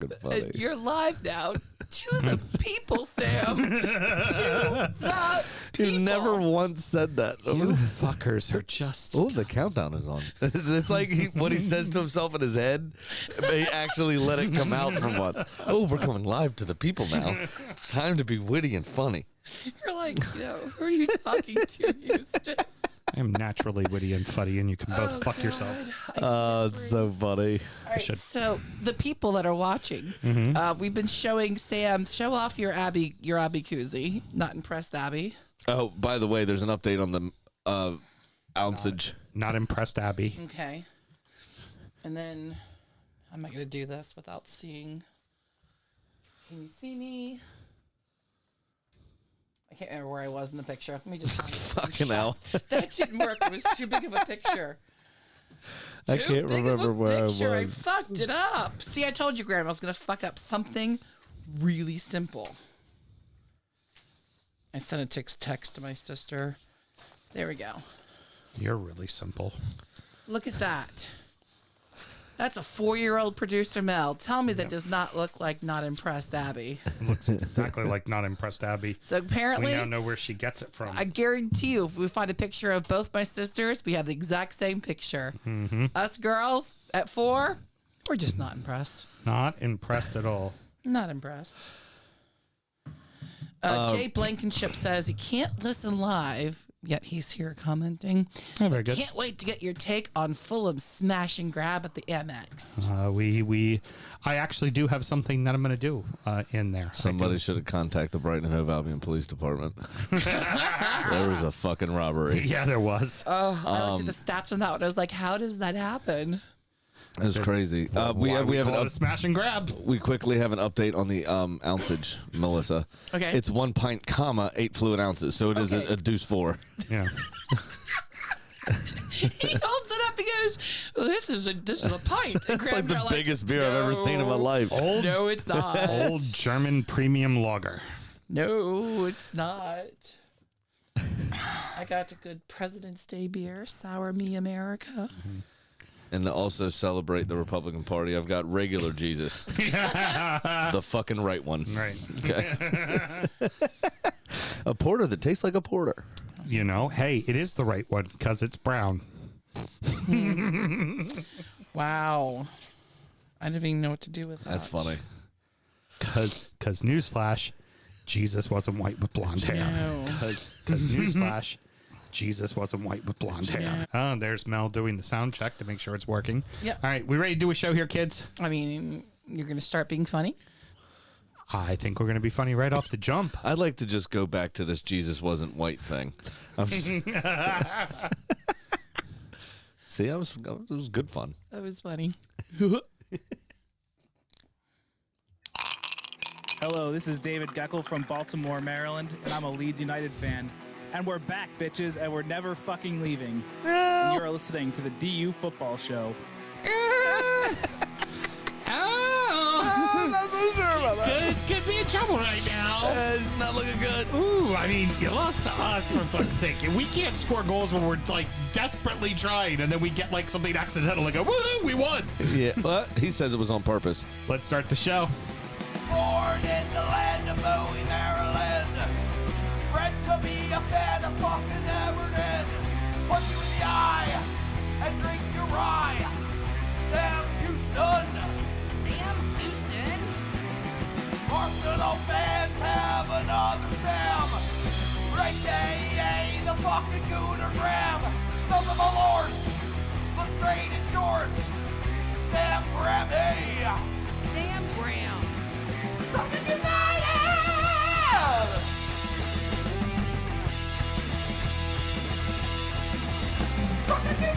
fucking funny. You're live now. To the people, Sam. To the people. You never once said that. You fuckers are just... Oh, the countdown is on. It's like what he says to himself in his head. They actually let it come out from what? Oh, we're going live to the people now. It's time to be witty and funny. You're like, who are you talking to, Houston? I am naturally witty and funny, and you can both fuck yourselves. Oh, it's so funny. All right, so the people that are watching, we've been showing Sam, show off your Abby koozie. Not impressed, Abby. Oh, by the way, there's an update on the ounceage. Not impressed, Abby. Okay. And then, I'm not going to do this without seeing. Can you see me? I can't remember where I was in the picture. Let me just Fucking hell. That didn't work. It was too big of a picture. I can't remember where I was. I fucked it up. See, I told you, Graham, I was going to fuck up something really simple. I sent a text to my sister. There we go. You're really simple. Look at that. That's a 4-year-old producer, Mel. Tell me that does not look like Not Impressed Abby. It looks exactly like Not Impressed Abby. So apparently, we now know where she gets it from. I guarantee you, if we find a picture of both my sisters, we have the exact same picture. Us girls at 4, we're just not impressed. Not impressed at all. Not impressed. Jay Blankenship says he can't listen live, yet he's here commenting. Oh, very good. Can't wait to get your take on Fulham's smash and grab at the MX. I actually do have something that I'm going to do in there. Somebody should have contacted the Brighton and Hove Albion Police Department. There was a fucking robbery. Yeah, there was. Oh, I looked at the stats on that one. I was like, how does that happen? That's crazy. We have a smash and grab. We quickly have an update on the ounceage, Melissa. Okay. It's 1 pint, 8 fluid ounces, so it is a deuce 4. Yeah. He holds it up. He goes, well, "This is a pint." It's like the biggest beer I've ever seen in my life. No, it's not. Old German premium lager. No, it's not. I got a good President's Day beer, Sour Me America. And to also celebrate the Republican Party, I've got regular Jesus. The fucking right one. Right. Okay. A porter that tastes like a porter. You know, hey, it is the right one because it's brown. Wow. I didn't even know what to do with that. That's funny. Because newsflash, Jesus wasn't white with blonde hair. No. Because newsflash, Jesus wasn't white with blonde hair. Oh, there's Mel doing the sound check to make sure it's working. Yep. All right, we ready to do a show here, kids? I mean, you're going to start being funny? I think we're going to be funny right off the jump. I'd like to just go back to this Jesus wasn't white thing. See, it was good fun. That was funny. Hello, this is David Geckel from Baltimore, Maryland, and I'm a Leeds United fan. And we're back, bitches, and we're never fucking leaving. And you're listening to the DU Football Show. I'm not so sure about that. Could be in trouble right now. Not looking good. Ooh, I mean, you lost to us for fuck's sake. And we can't score goals when we're like desperately trying, and then we get like something accidental, like, woohoo, we won. Yeah, well, he says it was on purpose. Let's start the show. Born in the land of Bowie, Maryland. Bred to be a fan of fucking Everton. Punch you in the eye and drink your rye. Sam Houston. Sam Houston? Arsenal fans have another Sam. Right day, the fucking Gooner Graham. Stump of a lord. Look straight in shorts. Sam Graham, hey. Sam Graham. Fucking United! Fucking United!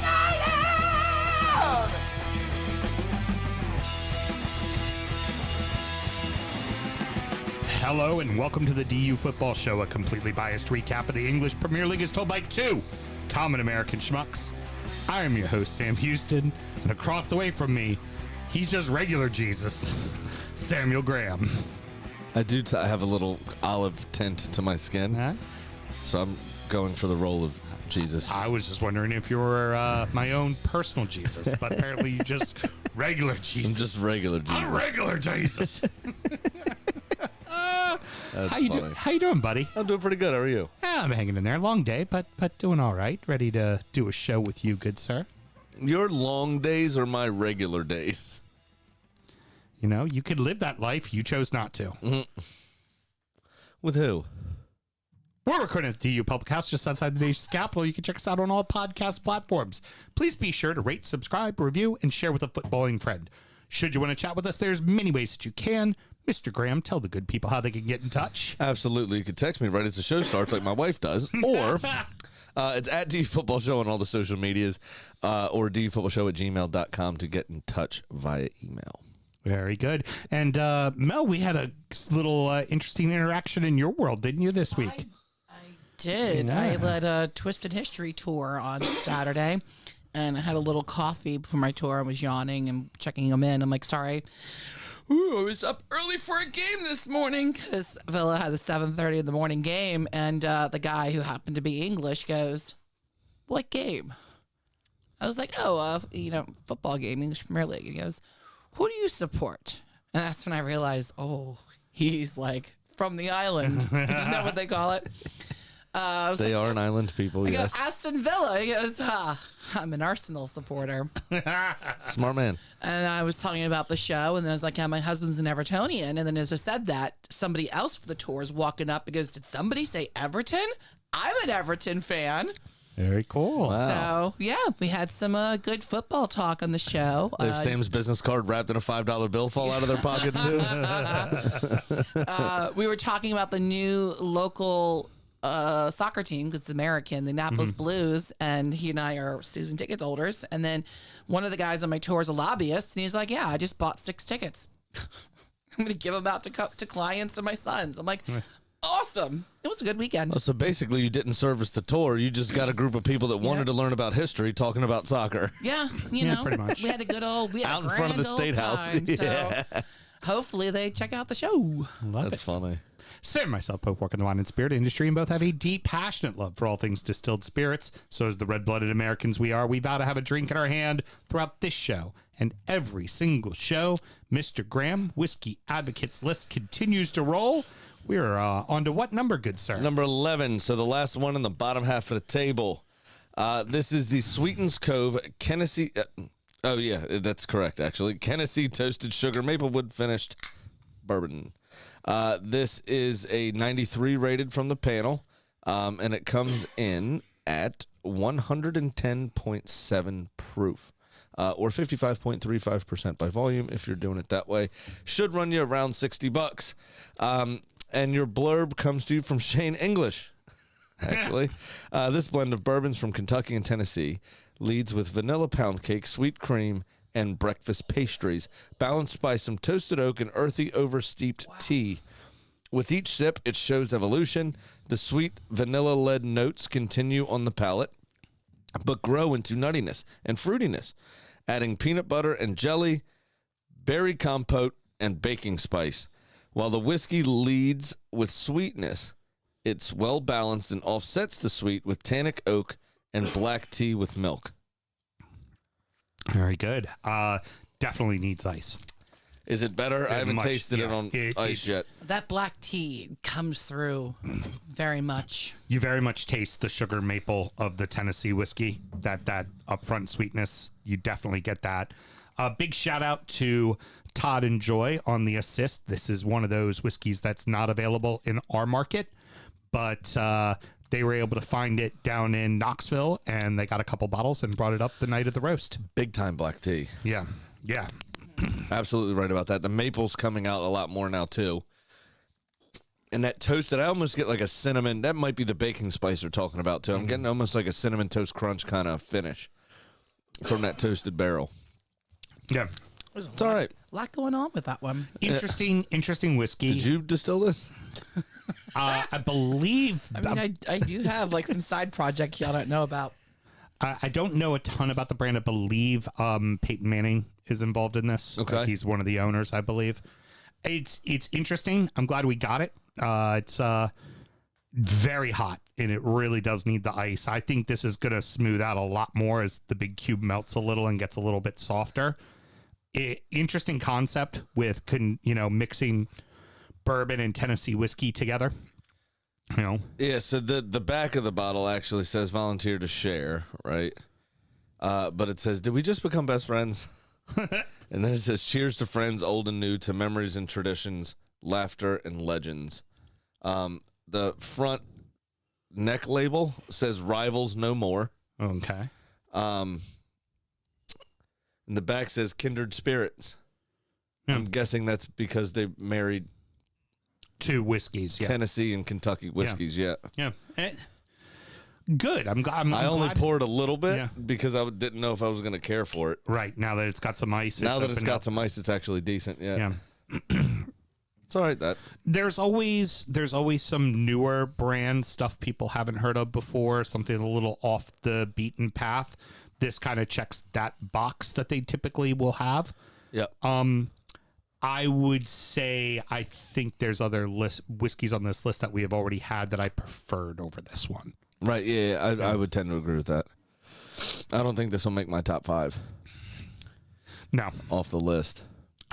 Hello and welcome to the DU Football Show, a completely biased recap of the English Premier League as told by two common American schmucks. I am your host, Sam Houston, and across the way from me, he's just regular Jesus, Samuel Graham. I do. I have a little olive tint to my skin, Huh? so I'm going for the role of Jesus. I was just wondering if you were my own personal Jesus, but apparently you just regular Jesus. I'm just regular Jesus. I'm regular Jesus. That's How you funny. How you doing, buddy? I'm doing pretty good. How are you? Yeah, I'm hanging in there. Long day, but doing all right. Ready to do a show with you, good sir. Your long days are my regular days. You know, you could live that life. You chose not to. With who? We're recording at the DU Public House just outside the nation's capital. You can check us out on all podcast platforms. Please be sure to rate, subscribe, review, and share with a footballing friend. Should you want to chat with us, there's many ways that you can. Mr. Graham, tell the good people how they can get in touch. Absolutely. You can text me right as the show starts like my wife does. Or it's at DU Football Show on all the social medias or dufootballshow@gmail.com to get in touch via email. Very good. And Mel, we had a little interesting interaction in your world, didn't you, this week? I did. Yeah. I led a Twisted History tour on Saturday, and I had a little coffee before my tour. I was yawning and checking them in. I'm like, sorry. Ooh, I was up early for a game this morning because Villa had the 7:30 in the morning game, and the guy who happened to be English goes, "What game?" I was like, "Oh, football game, English Premier League." He goes, "Who do you support?" And that's when I realized, oh, he's like from the island. Isn't that what they call it? They are an island people, I yes. go, Aston Villa. He goes, I'm an Arsenal supporter. Smart man. And I was telling him about the show, and then I was like, yeah, my husband's an Evertonian. And then as I said that, somebody else for the tour is walking up and goes, did somebody say Everton? I'm an Everton fan. Very cool. So, yeah, we had some good football talk on the show. They have Sam's business card wrapped in a $5 bill fall out of their pocket, too. We were talking about the new local soccer team, because it's American, the Annapolis Blues, and he and I are season ticket holders. And then one of the guys on my tour is a lobbyist, and he's like, yeah, I just bought 6 tickets. I'm going to give them out to clients and my sons. I'm like, awesome. It was a good weekend. So basically, you didn't service the tour. You just got a group of people that wanted to learn about history talking about soccer. Yeah, you know, pretty much. we had a good old, Out in front of the State House. So hopefully they check out the show. That's funny. Sam and myself both work in the wine and spirit industry and both have a deep, passionate love for all things distilled spirits. So as the red-blooded Americans we are, we vow to have a drink in our hand throughout this show and every single show. Mr. Graham, Whiskey Advocates list continues to roll. We're on to what number, good sir? Number 11, so the last one in the bottom half of the table. This is the Sweetens Cove Tennessee. Oh, yeah, that's correct, actually. Tennessee Toasted Sugar Maplewood Finished Bourbon. This is a 93 rated from the panel, and it comes in at 110.7 proof. Or 55.35% by volume if you're doing it that way. Should run you around $60. And your blurb comes to you from Shane English, actually. This blend of bourbons from Kentucky and Tennessee leads with vanilla pound cake, sweet cream, and breakfast pastries, balanced by some toasted oak and earthy oversteeped tea. With each sip, it shows evolution. The sweet vanilla-led notes continue on the palate, but grow into nuttiness and fruitiness, adding peanut butter and jelly, berry compote, and baking spice. While the whiskey leads with sweetness, it's well balanced and offsets the sweet with tannic oak and black tea with milk. Very good. Definitely needs ice. Is it better? I haven't much, tasted it yeah. on ice yet. That black tea comes through very much. You very much taste the sugar maple of the Tennessee whiskey, that upfront sweetness. You definitely get that. Big shout out to Todd and Joy on the assist. This is one of those whiskeys that's not available in our market, but they were able to find it down in Knoxville, and they got a couple bottles and brought it up the night of the roast. Big time black tea. Yeah. Absolutely right about that. The maple's coming out a lot more now, too. And that toasted, I almost get like a cinnamon. That might be the baking spice they're talking about, too. I'm getting almost like a cinnamon toast crunch kind of finish from that toasted barrel. Yeah. It's all right. A lot going on with that one. Interesting whiskey. Did you distill this? I believe. I mean, I do have like some side project y'all don't know about. I don't know a ton about the brand. I believe Peyton Manning is involved in this. Okay. He's one of the owners, I believe. It's interesting. I'm glad we got it. It's very hot, and it really does need the ice. I think this is going to smooth out a lot more as the big cube melts a little and gets a little bit softer. Interesting concept with mixing bourbon and Tennessee whiskey together. Yeah, so the back of the bottle actually says volunteer to share, right? But it says, did we just become best friends? And then it says, cheers to friends old and new, to memories and traditions, laughter and legends. The front neck label says rivals no more. Okay. And the back says kindred spirits. Yeah. I'm guessing that's because they married 2 whiskeys. Yeah. Tennessee and Kentucky whiskeys. Yeah. Good. I'm I only glad. poured a little bit Yeah. because I didn't know if I was going to care for it. Right. Now that it's got some ice. Now that it's opened got up. some ice, it's actually decent. Yeah. Yeah. It's all right. There's always some newer brand stuff people haven't heard of before, something a little off the beaten path. This kind of checks that box that they typically will have. Yep. I would say I think there's other whiskeys on this list that we have already had that I preferred over this one. Right. Yeah. I would tend to agree with that. I don't think this will make my top 5. No. Off the list.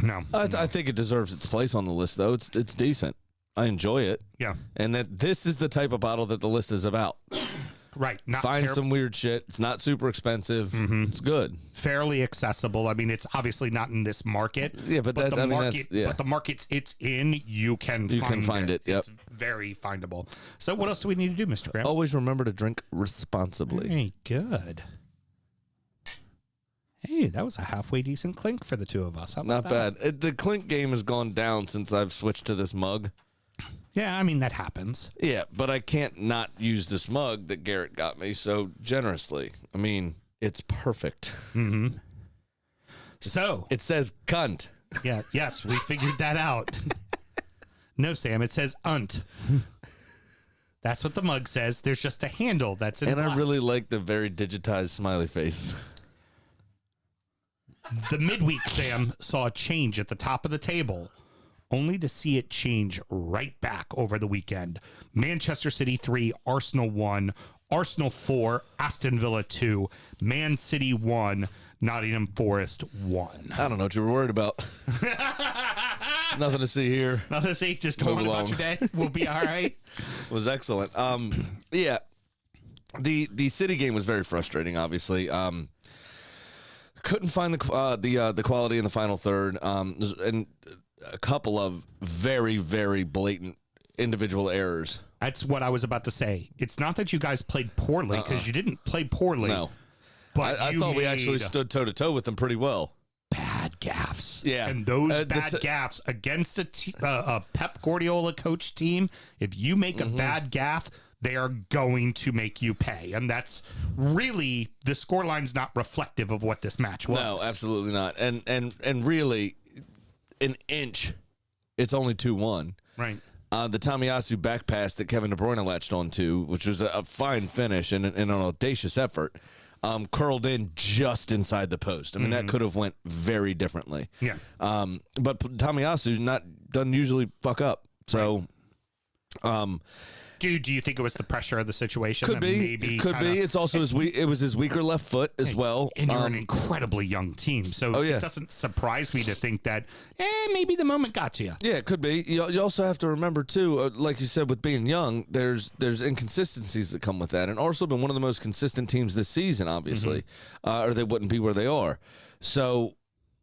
No. I think it deserves its place on the list, though. It's decent. I enjoy it. Yeah. And that this is the type of bottle that the list is about. Right. Not Find some weird shit. It's not super expensive. Mm-hmm. It's good. Fairly accessible. I mean, it's obviously not in this market. Yeah, but the that's market. yeah. But the markets it's in, you can find it. Yep. It's very findable. So, what else do we need to do, Mr. Graham? Always remember to drink responsibly. Hey, good. Hey, that was a halfway decent clink for the two of us. How about Not bad. The clink game has gone down since I've switched to this mug. Yeah, I mean, that happens. Yeah, but I can't not use this mug that Garrett got me so generously. I mean, it's perfect. Mm-hmm. So it says cunt. Yeah, yes, we figured that out. No, Sam, it says unt. That's what the mug says. There's just a handle that's in And black. I really like the very digitized smiley face. The midweek, Sam, saw a change at the top of the table, only to see it change right back over the weekend. Manchester City 3, Arsenal 1, Arsenal 4, Aston Villa 2, Man City 1, Nottingham Forest 1. I don't know what you were worried about. Nothing to see here. Nothing to see, just go on about your day. We'll be all right. It was excellent. Yeah, the City game was very frustrating, obviously. Couldn't find the quality in the final third, and a couple of very, very blatant individual errors. That's what I was about to say. It's not that you guys played poorly, because you didn't play poorly. No. But I thought we actually stood toe-to-toe with them pretty well. Bad gaffes. Yeah. And those The bad gaffes against a Pep Guardiola coach team, if you make a bad gaff, they are going to make you pay. And that's really, the scoreline's not reflective of what this match was. No, absolutely not. And really, an inch, it's only 2-1. Right. The Tomiyasu back pass that Kevin De Bruyne latched onto, which was a fine finish and an audacious effort, curled in just inside the post. I mean, that could have went very differently. Yeah. But Tomiyasu doesn't usually fuck up. So, Do you think it was the pressure of the situation? Could that be. Maybe Could kinda, be. It's also it was his weaker left foot as well. And you're an incredibly young team. So yeah. it doesn't surprise me to think that, maybe the moment got to you. Yeah, it could be. You also have to remember, too, like you said, with being young, there's inconsistencies that come with that. And Arsenal have been one of the most consistent teams this season, obviously, or they wouldn't be where they are. So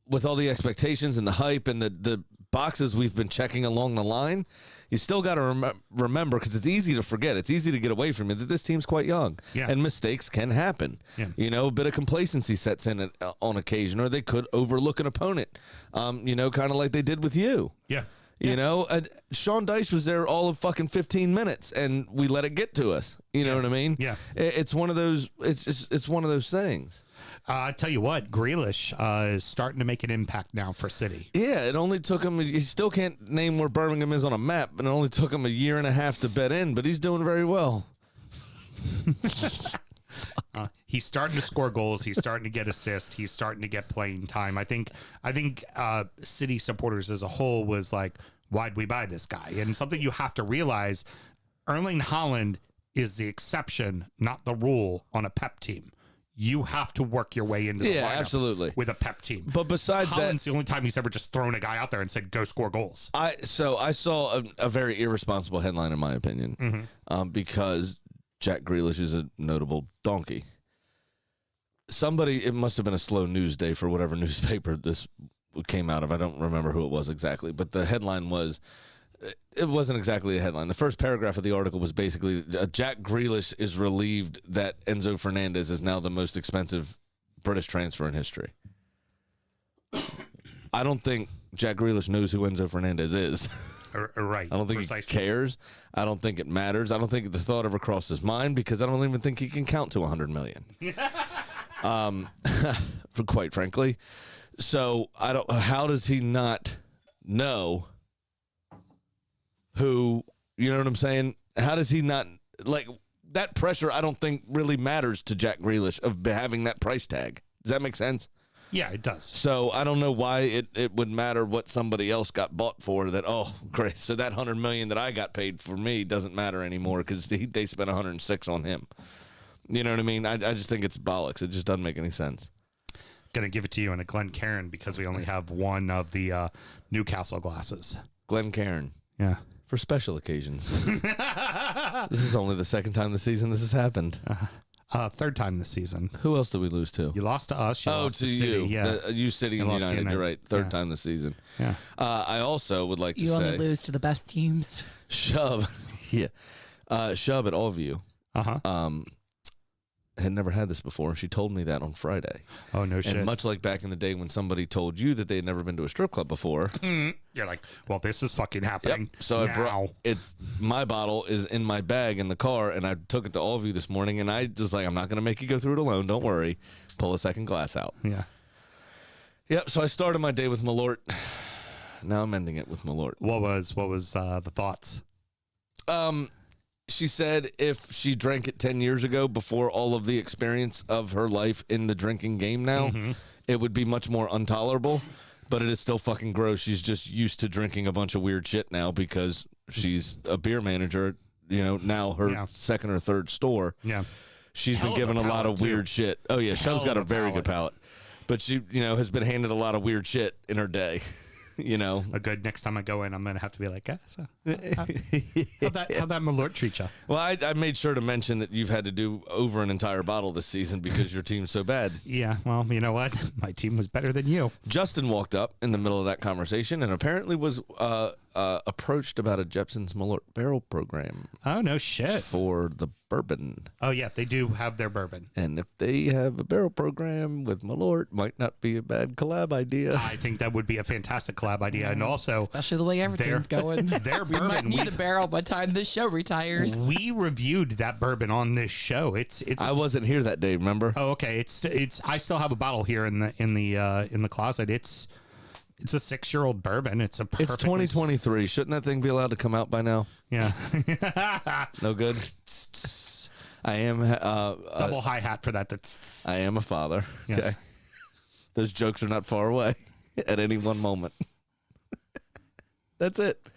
with all the expectations and the hype and the boxes we've been checking along the line, you still got to remember, because it's easy to forget. It's easy to get away from it, that this team's quite young. Yeah. And mistakes can happen. Yeah. You know, a bit of complacency sets in on occasion, or they could overlook an opponent, kind of like they did with you. Yeah. You know, Sean Dyche was there all of fucking 15 minutes, and we let it get to us. You know what I mean? Yeah. It's one of those. It's one of those things. I tell you what, Grealish is starting to make an impact now for City. Yeah, it only took him. He still can't name where Birmingham is on a map, and it only took him a year and a half to bet in. But he's doing very well. He's starting to score goals. He's starting to get assists. He's starting to get playing time. I think City supporters as a whole was like, why'd we buy this guy? And something you have to realize, Erling Haaland is the exception, not the rule on a Pep team. You have to work your way into the lineup absolutely. with a Pep team. But besides Haaland's that, the only time he's ever just thrown a guy out there and said, go score goals. I saw a very irresponsible headline, in my opinion, because Jack Grealish is a notable donkey. It must have been a slow news day for whatever newspaper this came out of. I don't remember who it was exactly, but the headline was, it wasn't exactly a headline. The first paragraph of the article was basically, Jack Grealish is relieved that Enzo Fernandez is now the most expensive British transfer in history. I don't think Jack Grealish knows who Enzo Fernandez is. Right. I don't think he cares. I don't think it matters. I don't think the thought ever crossed his mind because I don't even think he can count to 100 million. Quite frankly. So how does he not know who, you know what I'm saying? How does he not, like, that pressure I don't think really matters to Jack Grealish of having that price tag. Does that make sense? Yeah, it does. So I don't know why it would matter what somebody else got bought for. That, oh, great. So that $100 million that I got paid for me doesn't matter anymore because they spent 106 on him. You know what I mean? I just think it's bollocks. It just doesn't make any sense. Going to give it to you in a Glencairn because we only have one of the Newcastle glasses. Glencairn. Yeah. For special occasions. This is only the second time this season this has happened. Third time this season. Who else did we lose to? You lost to us. You lost to to you. City. Yeah. You City and United. You're right. Third time this season. Yeah. I also would like to You say. only lose to the best teams. Shub. Yeah. Shub at Allview. Uh-huh. Had never had this before. She told me that on Friday. Oh, no shit. And much like back in the day when somebody told you that they had never been to a strip club before. You're like, well, this is fucking happening. Yep. So now. My bottle is in my bag in the car, and I took it to Allview this morning, and I just like, I'm not going to make you go through it alone. Don't worry. Pull a second glass out. Yeah. Yep. So I started my day with Malort. Now I'm ending it with Malort. What was the thoughts? She said if she drank it 10 years ago before all of the experience of her life in the drinking game now, it would be much more intolerable, but it is still fucking gross. She's just used to drinking a bunch of weird shit now because she's a beer manager, now her second or third store. Yeah. She's been given a lot of weird shit. Oh, yeah. Shub's got a very good palate. But she, has been handed a lot of weird shit in her day. A good next time I go in, I'm going to have to be like, how'd that Malort treat you? Well, I made sure to mention that you've had to do over an entire bottle this season because your team's so bad. Yeah, well, you know what? My team was better than you. Justin walked up in the middle of that conversation and apparently was approached about a Jepson's Malort barrel program. Oh, no shit. For the bourbon. Oh, yeah, they do have their bourbon. And if they have a barrel program with Malort, might not be a bad collab idea. I think that would be a fantastic collab idea. And also, especially the way everything's going. Their we bourbon, might need a barrel by the time this show retires. We reviewed that bourbon on this show. I wasn't here that day, remember? Oh, okay. It's I still have a bottle here in the closet. It's a 6-year-old bourbon. It's 2023. Shouldn't that thing be allowed to come out by now? Yeah. No good. I am double hi-hat for that. I am a father. Yes. Okay. Those jokes are not far away at any one moment. That's it.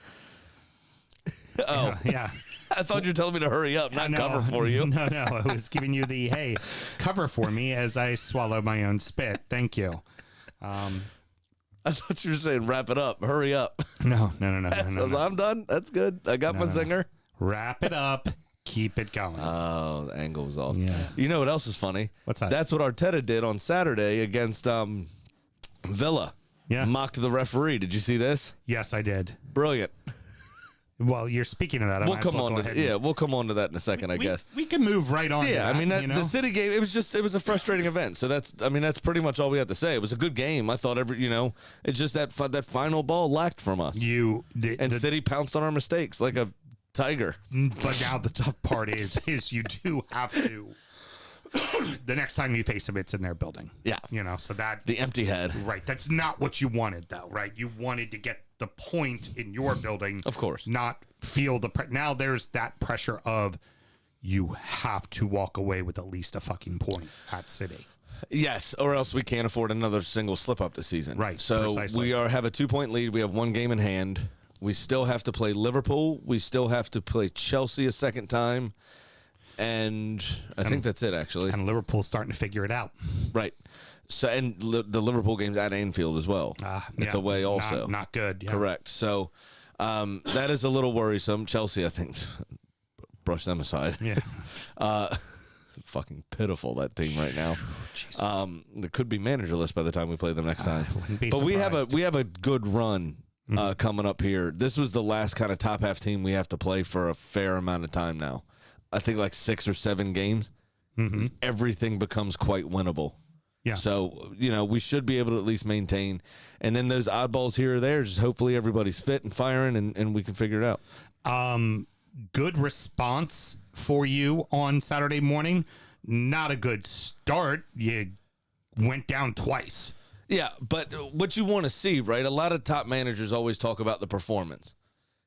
Oh, yeah. I thought you were telling me to hurry up, not cover for you. No. I was giving you the, hey, cover for me as I swallow my own spit. Thank you. I thought you were saying wrap it up. Hurry up. No. I'm done. That's good. I got my zinger. Wrap it up. Keep it going. Oh, the angle was off. Yeah. You know what else is funny? What's that? That's what Arteta did on Saturday against Villa. Yeah. Mocked the referee. Did you see this? Yes, I did. Brilliant. Well, you're speaking of that. We'll come on to that in a second, I guess. We can move right on. Yeah, to that, I mean, the City game, it was a frustrating event. So that's pretty much all we have to say. It was a good game. I thought it's just that final ball lacked from us. City pounced on our mistakes like a tiger. But now the tough part is you do have to. The next time you face them, it's in their building. Yeah. So that. The empty head. Right. That's not what you wanted, though, right? You wanted to get the point in your building. Of course. Not feel the now there's that pressure of you have to walk away with at least a fucking point at City. Yes, or else we can't afford another single slip up this season. Right. So precisely. we have a 2-point lead. We have one game in hand. We still have to play Liverpool. We still have to play Chelsea a second time. And I think that's it, actually. And Liverpool's starting to figure it out. Right. So, and the Liverpool game's at Anfield as well. It's away also. Not good. Yeah. Correct. So that is a little worrisome. Chelsea, I think, brush them aside. Yeah. Fucking pitiful, that team right now. Jesus. It could be managerless by the time we play them next time. Wouldn't be But surprised. we have a good run coming up here. This was the last kind of top half team we have to play for a fair amount of time now. I think like 6 or 7 games. Everything becomes quite winnable. Yeah. So, we should be able to at least maintain. And then those oddballs here or there, just hopefully everybody's fit and firing and we can figure it out. Good response for you on Saturday morning. Not a good start. You went down twice. Yeah, but what you want to see, right? A lot of top managers always talk about the performance.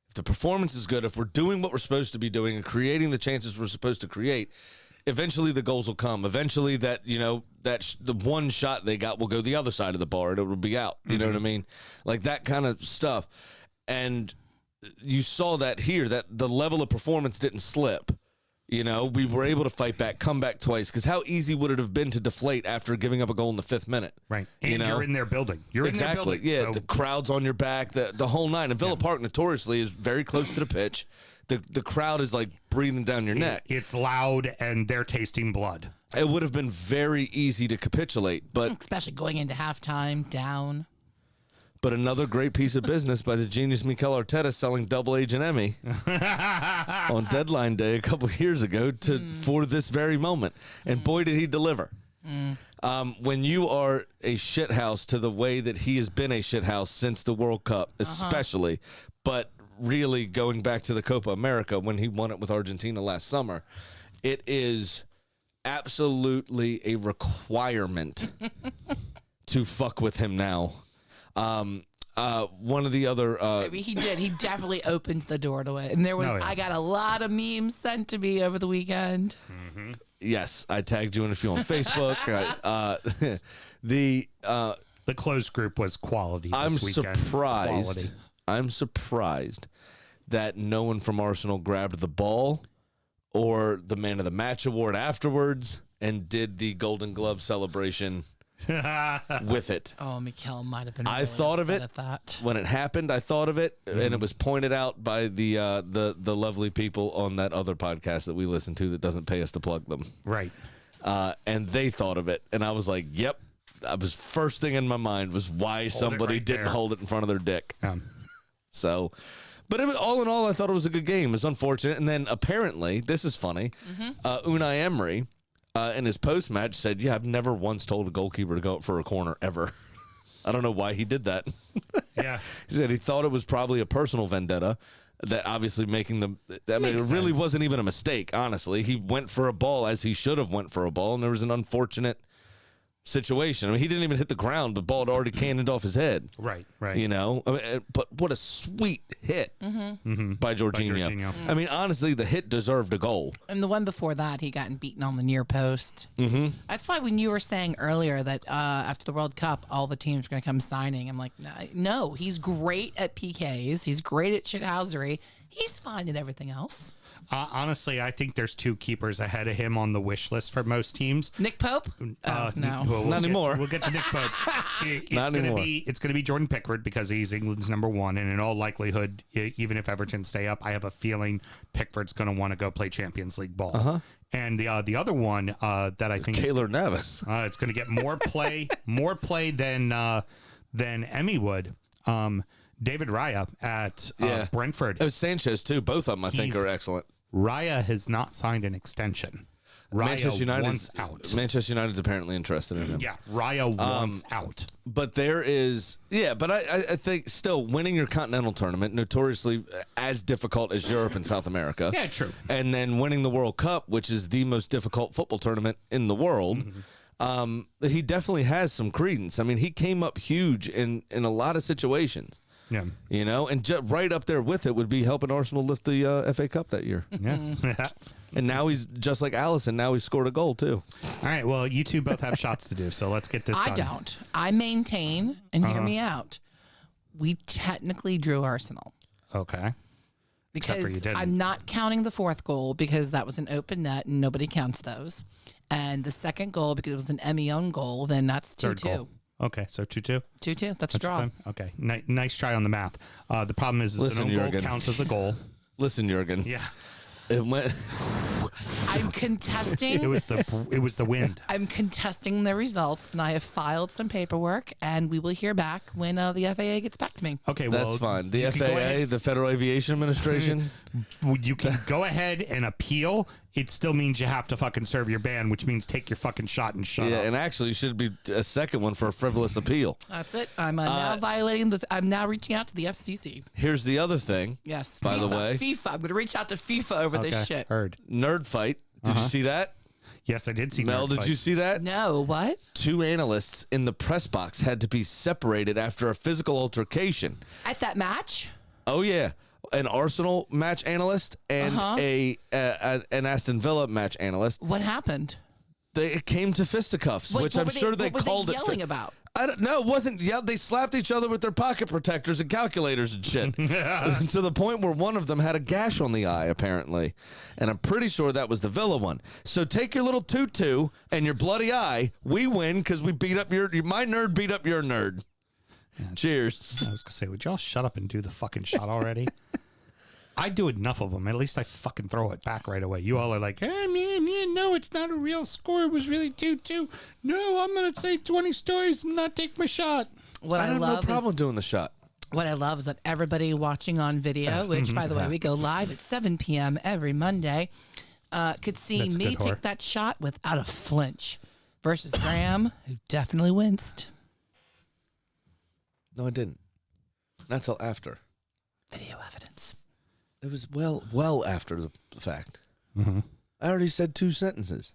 If the performance is good, if we're doing what we're supposed to be doing and creating the chances we're supposed to create, eventually the goals will come. Eventually that, the one shot they got will go the other side of the bar and it will be out. You know what I mean? Like that kind of stuff. And you saw that here, that the level of performance didn't slip. We were able to fight back, come back twice. Because how easy would it have been to deflate after giving up a goal in the 5th minute? Right. And you're in their building. You're exactly. in their building. Yeah, the crowd's on your back, the whole nine. And Villa Park notoriously is very close to the pitch. The crowd is like breathing down your neck. It's loud and they're tasting blood. It would have been very easy to capitulate, but Especially going into halftime down. But another great piece of business by the genius Mikel Arteta selling Double Agent Emmy on deadline day a couple years ago for this very moment. And boy, did he deliver. When you are a shithouse to the way that he has been a shithouse since the World Cup, especially, but really going back to the Copa America when he won it with Argentina last summer, it is absolutely a requirement to fuck with him now. One of the other He did. He definitely opened the door to it. And there was, I got a lot of memes sent to me over the weekend. yes, I tagged you in a few on Facebook. The closed group was quality this I'm weekend. surprised. Quality. I'm surprised that no one from Arsenal grabbed the ball or the Man of the Match award afterwards and did the Golden Glove celebration with it. Oh, Mikel might have been. I really thought of upset it at that. when it happened. I thought of it, and it was pointed out by the lovely people on that other podcast that we listen to that doesn't pay us to plug them. Right. And they thought of it, and I was like, "Yep." I was first thing in my mind was why somebody right didn't there. hold it in front of their dick. So, but all in all, I thought it was a good game. It was unfortunate, and then apparently, this is funny. Unai Emery. In his post-match said, I've never once told a goalkeeper to go up for a corner ever. I don't know why he did that. Yeah. He said he thought it was probably a personal vendetta that obviously making them. I mean, it Makes really sense. wasn't even a mistake, honestly. He went for a ball as he should have went for a ball, and there was an unfortunate situation. I mean, he didn't even hit the ground. The ball had already cannoned off his head. Right. I mean, but what a sweet hit by Jorginho. Jorginho. I mean, honestly, the hit deserved a goal. And the one before that, he gotten beaten on the near post. That's why when you were saying earlier that after the World Cup, all the teams are going to come signing, I'm like, no, he's great at PKs. He's great at shithousery. He's fine at everything else. Honestly, I think there's 2 keepers ahead of him on the wish list for most teams. Nick Pope? Oh, no. Well, Not anymore. We'll get to Nick Pope. It's Not going to anymore. be it's going to be Jordan Pickford because he's England's #1, and in all likelihood, even if Everton stay up, I have a feeling Pickford's going to want to go play Champions League ball. And the other one that I think Keylor Navas. it's going to get more play than Emmy would. David Raya at Brentford. Oh, Sanchez, too. Both of them, I think, He's- are excellent. Raya has not signed an extension. Raya wants out. Manchester United's apparently interested in him. Yeah, Raya wants out. But there is, but I think still winning your continental tournament, notoriously as difficult as Europe and South America. Yeah, true. And then winning the World Cup, which is the most difficult football tournament in the world. He definitely has some credence. I mean, he came up huge in a lot of situations. Yeah. And right up there with it would be helping Arsenal lift the FA Cup that year. Yeah. And now he's just like Allison. Now he scored a goal, too. All right. Well, you two both have shots to do, so let's get this done. I don't. I maintain, and hear me out. We technically drew Arsenal. Okay. Except for you Because didn't. I'm not counting the fourth goal because that was an open net and nobody counts those. And the second goal, because it was an Emmy own goal, then that's 2-2. Third goal. Okay, so 2-2. 2-2. That's a draw. Okay, nice try on the math. The problem is Listen, an own goal Jurgen. counts as a goal. Listen, Jurgen. Yeah, It went. I'm contesting. it was the wind. I'm contesting the results, and I have filed some paperwork, and we will hear back when the FAA gets back to me. Okay, well That's fine. The you can go FAA, ahead- the Federal Aviation Administration. you can go ahead and appeal. It still means you have to fucking serve your ban, which means take your fucking shot and shut Yeah, up. and actually, should be a second one for a frivolous appeal. That's it. I'm now violating the. I'm now reaching out to the FCC. Here's the other thing. Yes. By the FIFA, way. FIFA. I'm going to reach out to FIFA over this shit. Heard. Nerd fight. Did you see that? Yes, I did see. Mel, Nerd did Fight. you see that? No, what? 2 analysts in the press box had to be separated after a physical altercation. At that match? Oh yeah, an Arsenal match analyst and an Aston Villa match analyst. What happened? It came to fisticuffs, What- which what I'm were sure they what were called they it. yelling about? I don't know. It wasn't. Yeah, they slapped each other with their pocket protectors and calculators and shit, to the point where one of them had a gash on the eye, apparently, and I'm pretty sure that was the Villa one. So take your little tutu and your bloody eye. We win because we beat up my nerd beat up your nerd. Cheers. I was gonna say, would y'all shut up and do the fucking shot already? I do enough of them. At least I fucking throw it back right away. You all are like, hey, man, yeah, no, it's not a real score. It was really 2-2. No, I'm going to say 20 stories and not take my shot. What I I have no love problem is doing the shot. what I love is that everybody watching on video, which by the way we go live at 7 p.m. every Monday, could see That's me good, whore. take that shot without a flinch, versus Graham, who definitely winced. No, I didn't. Not till after. Video evidence. It was well after the fact. I already said 2 sentences.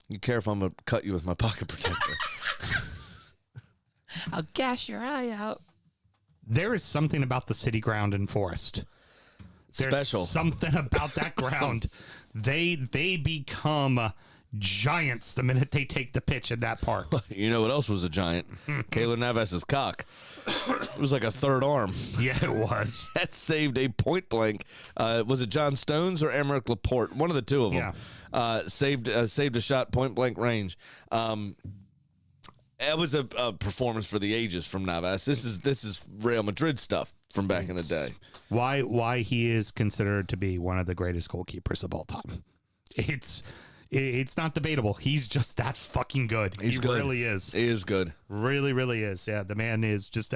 You care if I'm going to cut you with my pocket protector. I'll gash your eye out. There is something about the city ground in Forest. There's Special. something about that ground. They become giants the minute they take the pitch in that park. You know what else was a giant? Keylor Navas's cock. It was like a third arm. Yeah, it was. That saved a point blank. Was it John Stones or Emerick Laporte? One of the two of them. Saved a shot point blank range. It was a performance for the ages from Navas. This is Real Madrid stuff from back in the day. Why he is considered to be one of the greatest goalkeepers of all time. It's not debatable. He's just that fucking good. He good. really is. He is good. Really, really is. Yeah, the man is just.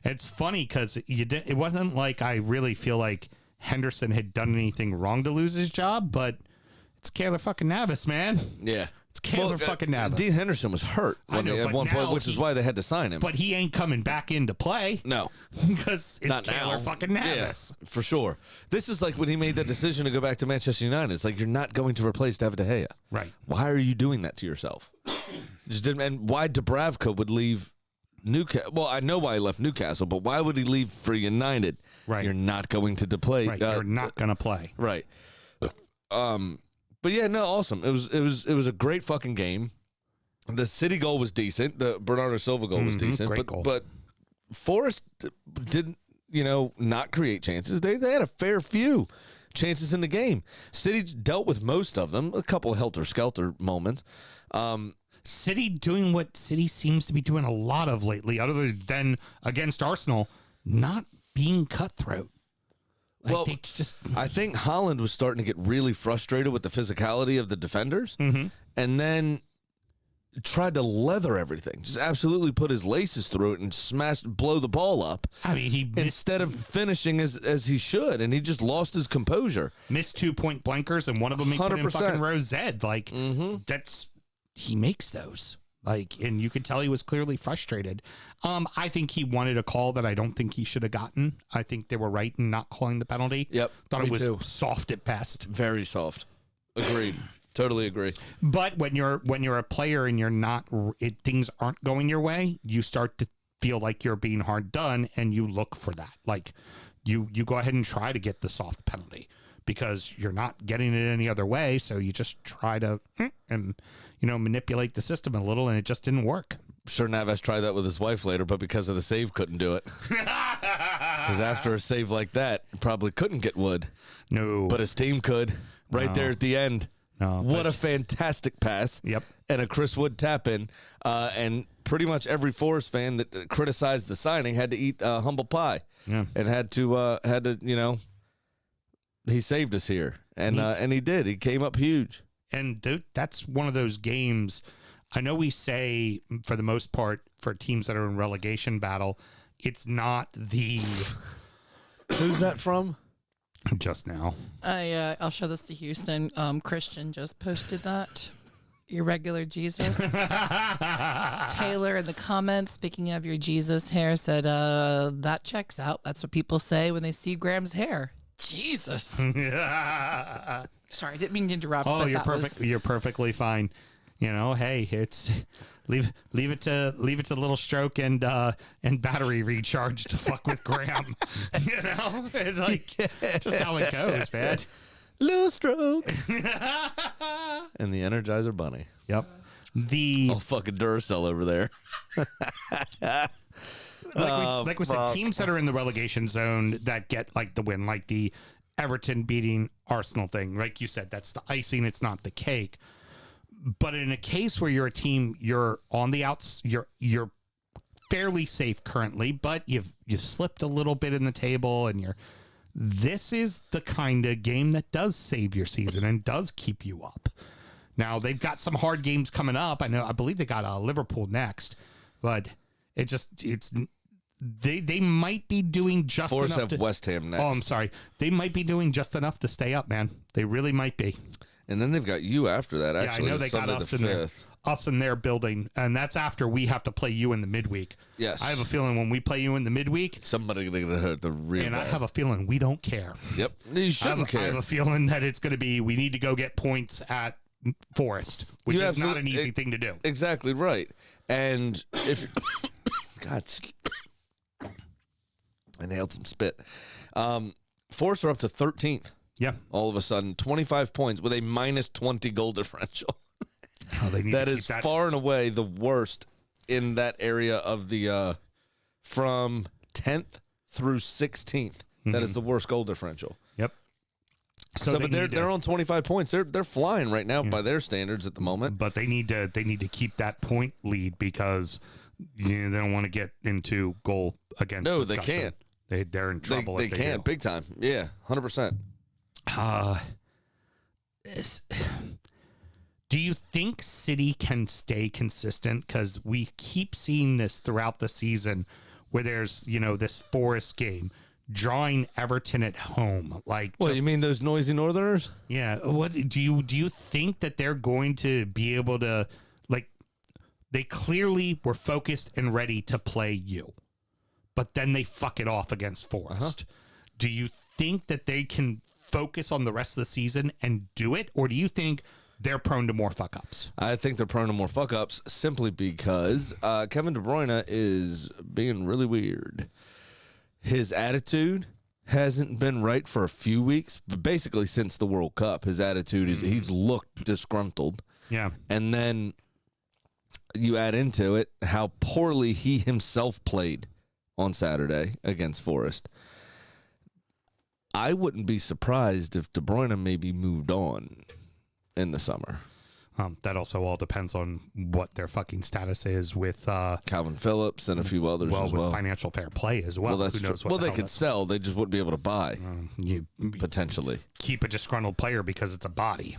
It's funny because it wasn't like I really feel like Henderson had done anything wrong to lose his job, but it's Keylor fucking Navas, man. Yeah. It's Keylor fucking Navas. Dean Henderson was hurt I know, at but one point, now which is why they had to sign him. But he ain't coming back into play. No. Because it's Not Keylor now. fucking Navas. Yeah, for sure. This is like when he made that decision to go back to Manchester United. It's like, you're not going to replace David De Gea. Right. Why are you doing that to yourself? Just didn't, and why Dubravka would leave Newcastle. Well, I know why he left Newcastle, but why would he leave for United? Right. You're not going to play. Right. You're not going to play. Right. But yeah, no, awesome. It was a great fucking game. The City goal was decent. The Bernardo Silva goal was decent. Great but goal. but Forrest didn't, not create chances. They had a fair few chances in the game. City dealt with most of them. A couple helter-skelter moments. City doing what City seems to be doing a lot of lately, other than against Arsenal, not being cutthroat. Like Well, they just I think Holland was starting to get really frustrated with the physicality of the defenders, and then tried to leather everything. Just absolutely put his laces through it and blow the ball up. I mean, he Instead of finishing as he should, and he just lost his composure. missed 2-point blankers, and one of them he put in 100%. fucking row Z. Like he makes those. Like, and you could tell he was clearly frustrated. I think he wanted a call that I don't think he should have gotten. I think they were right in not calling the penalty. Yep, Thought me it was too. soft at best. Very soft. Agreed. Totally agree. But when you're a player and you're not, things aren't going your way, you start to feel like you're being hard done, and you look for that. Like you go ahead and try to get the soft penalty because you're not getting it any other way. So you just try to and manipulate the system a little, and it just didn't work. Sure, Navas tried that with his wife later, but because of the save, couldn't do it. Because after a save like that, probably couldn't get Wood. No. But his team could right there at the end. No, what a fantastic pass. Yep. And a Chris Wood tap in. And pretty much every Forest fan that criticized the signing had to eat humble pie. Yeah. And had to, he saved us here. And he did. He came up huge. And that's one of those games. I know we say, for the most part, for teams that are in relegation battle, it's not the... Who's that from? Just now. I'll show this to Houston. Christian just posted that. Irregular Jesus. Taylor in the comments, speaking of your Jesus hair, said, that checks out. That's what people say when they see Graham's hair. Jesus. Sorry, I didn't mean to interrupt. Oh, but you're that perfect. You're perfectly fine. Hey, it's leave it to little stroke and battery recharge to fuck with Graham. It's like just how it goes, man. Little stroke. And the Energizer Bunny. Yep. Oh, fucking Duracell over there. Like we said, teams that are in the relegation zone that get like the win, like the Everton beating Arsenal thing. Like you said, that's the icing. It's not the cake. But in a case where you're a team, you're on the outs, you're fairly safe currently, but you've slipped a little bit in the table, and this is the kind of game that does save your season and does keep you up. Now they've got some hard games coming up. I believe they got Liverpool next, but they might be doing just Force enough. have West Ham next. Oh, I'm sorry. They might be doing just enough to stay up, man. They really might be. And then they've got you after that, actually. Yeah, I know they got us in their building, and that's after we have to play you in the midweek. Yes. I have a feeling when we play you in the midweek, somebody's going to hurt the real and bad. I have a feeling we don't care. Yep. You shouldn't care. I have a feeling that it's going to be, we need to go get points at Forest, which is not an easy thing to do. Exactly right. And if... God, I nailed some spit. Forest are up to 13th. Yeah. All of a sudden, 25 points with a minus 20 goal differential. Oh, they need that to is keep that far and away the worst in that area of the from 10th through 16th. That is the worst goal differential. Yep. So but they're on 25 points. They're flying right now by their standards at the moment. But they need to keep that point lead because they don't want to get into goal against. No, discussion. they can't. They're in trouble. They can't big time. Yeah, 100%. Do you think City can stay consistent? Because we keep seeing this throughout the season where there's, this Forest game, drawing Everton at home. What, you mean those noisy Northerners? Yeah. What do you think that they're going to be able to, they clearly were focused and ready to play you, but then they fuck it off against Forest. Do you think that they can focus on the rest of the season and do it, or do you think they're prone to more fuck ups? I think they're prone to more fuck ups simply because Kevin De Bruyne is being really weird. His attitude hasn't been right for a few weeks, but basically since the World Cup, his attitude is he's looked disgruntled. Yeah. And then you add into it how poorly he himself played on Saturday against Forest. I wouldn't be surprised if De Bruyne maybe moved on in the summer. That also all depends on what their fucking status is with Calvin Phillips and a few others as well. With financial fair play as well. Well, that's Who knows true. what Well, they could sell. They just wouldn't be able to buy, potentially. Keep a disgruntled player because it's a body.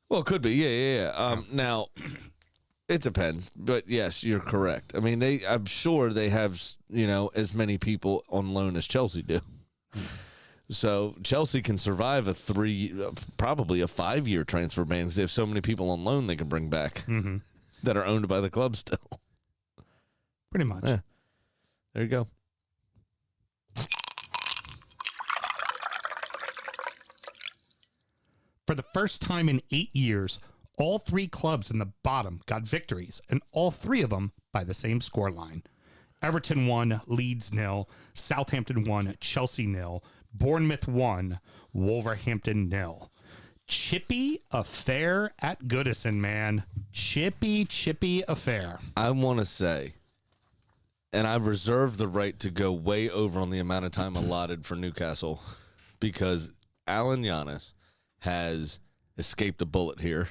Well, it could be. Yeah. Now, it depends. But, yes, you're correct. I mean, I'm sure they have, as many people on loan as Chelsea do. So Chelsea can survive probably a 5-year transfer ban because they have so many people on loan they can bring back that are owned by the club still. Pretty much. Yeah. There you go. For the first time in 8 years, all three clubs in the bottom got victories, and all three of them by the same scoreline. Everton 1, Leeds 0, Southampton 1, Chelsea 0, Bournemouth 1, Wolverhampton 0. Chippy affair at Goodison, man. Chippy affair. I want to say and I've reserved the right to go way over on the amount of time allotted for Newcastle because Alan Giannis has escaped a bullet here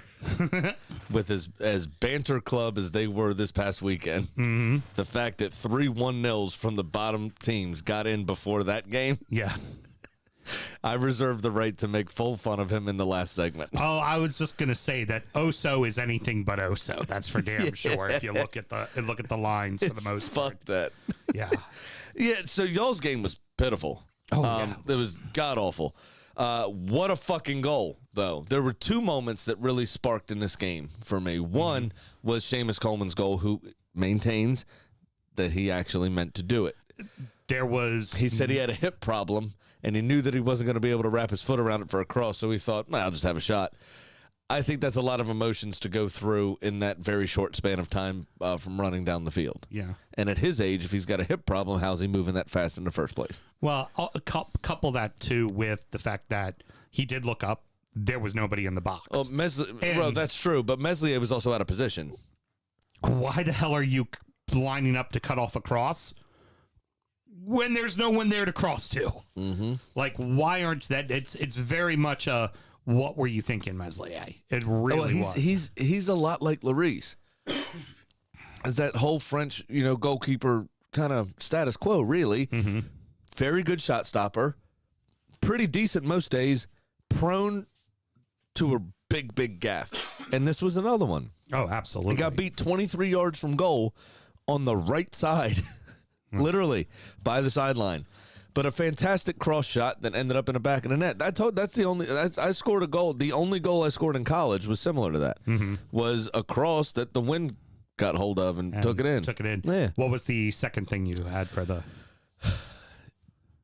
with as banter club as they were this past weekend. Mm-hmm. The fact that 3 1-0s from the bottom teams got in before that game. Yeah. I reserve the right to make full fun of him in the last segment. Oh, I was just gonna say that Oso is anything but Oso. That's for damn sure. If you look at the lines for the most part. Fuck that. Yeah. Yeah. So y'all's game was pitiful. Oh yeah. It was god awful. What a fucking goal, though. There were 2 moments that really sparked in this game for me. One was Seamus Coleman's goal, who maintains that he actually meant to do it. He said he had a hip problem, and he knew that he wasn't going to be able to wrap his foot around it for a cross, so he thought, I'll just have a shot. I think that's a lot of emotions to go through in that very short span of time from running down the field. Yeah. And at his age, if he's got a hip problem, how's he moving that fast in the first place? Well, I'll couple that, too, with the fact that he did look up. There was nobody in the box. Oh, bro, that's true, but Meslier was also out of position. Why the hell are you lining up to cut off a cross when there's no one there to cross to? Mm-hmm. Like, why aren't that? It's very much a, what were you thinking, Meslier? It really was. He's a lot like Lloris. Is that whole French, goalkeeper kind of status quo, really. Mm-hmm. Very good shot stopper. Pretty decent most days. Prone to a big gaff. And this was another one. Oh, absolutely. He got beat 23 yards from goal on the right side, literally, by the sideline. But a fantastic cross shot that ended up in the back of the net. That's the only. I scored a goal. The only goal I scored in college was similar to that. Mm-hmm. Was a cross that the wind got hold of and took it in. Yeah. What was the second thing you had for the?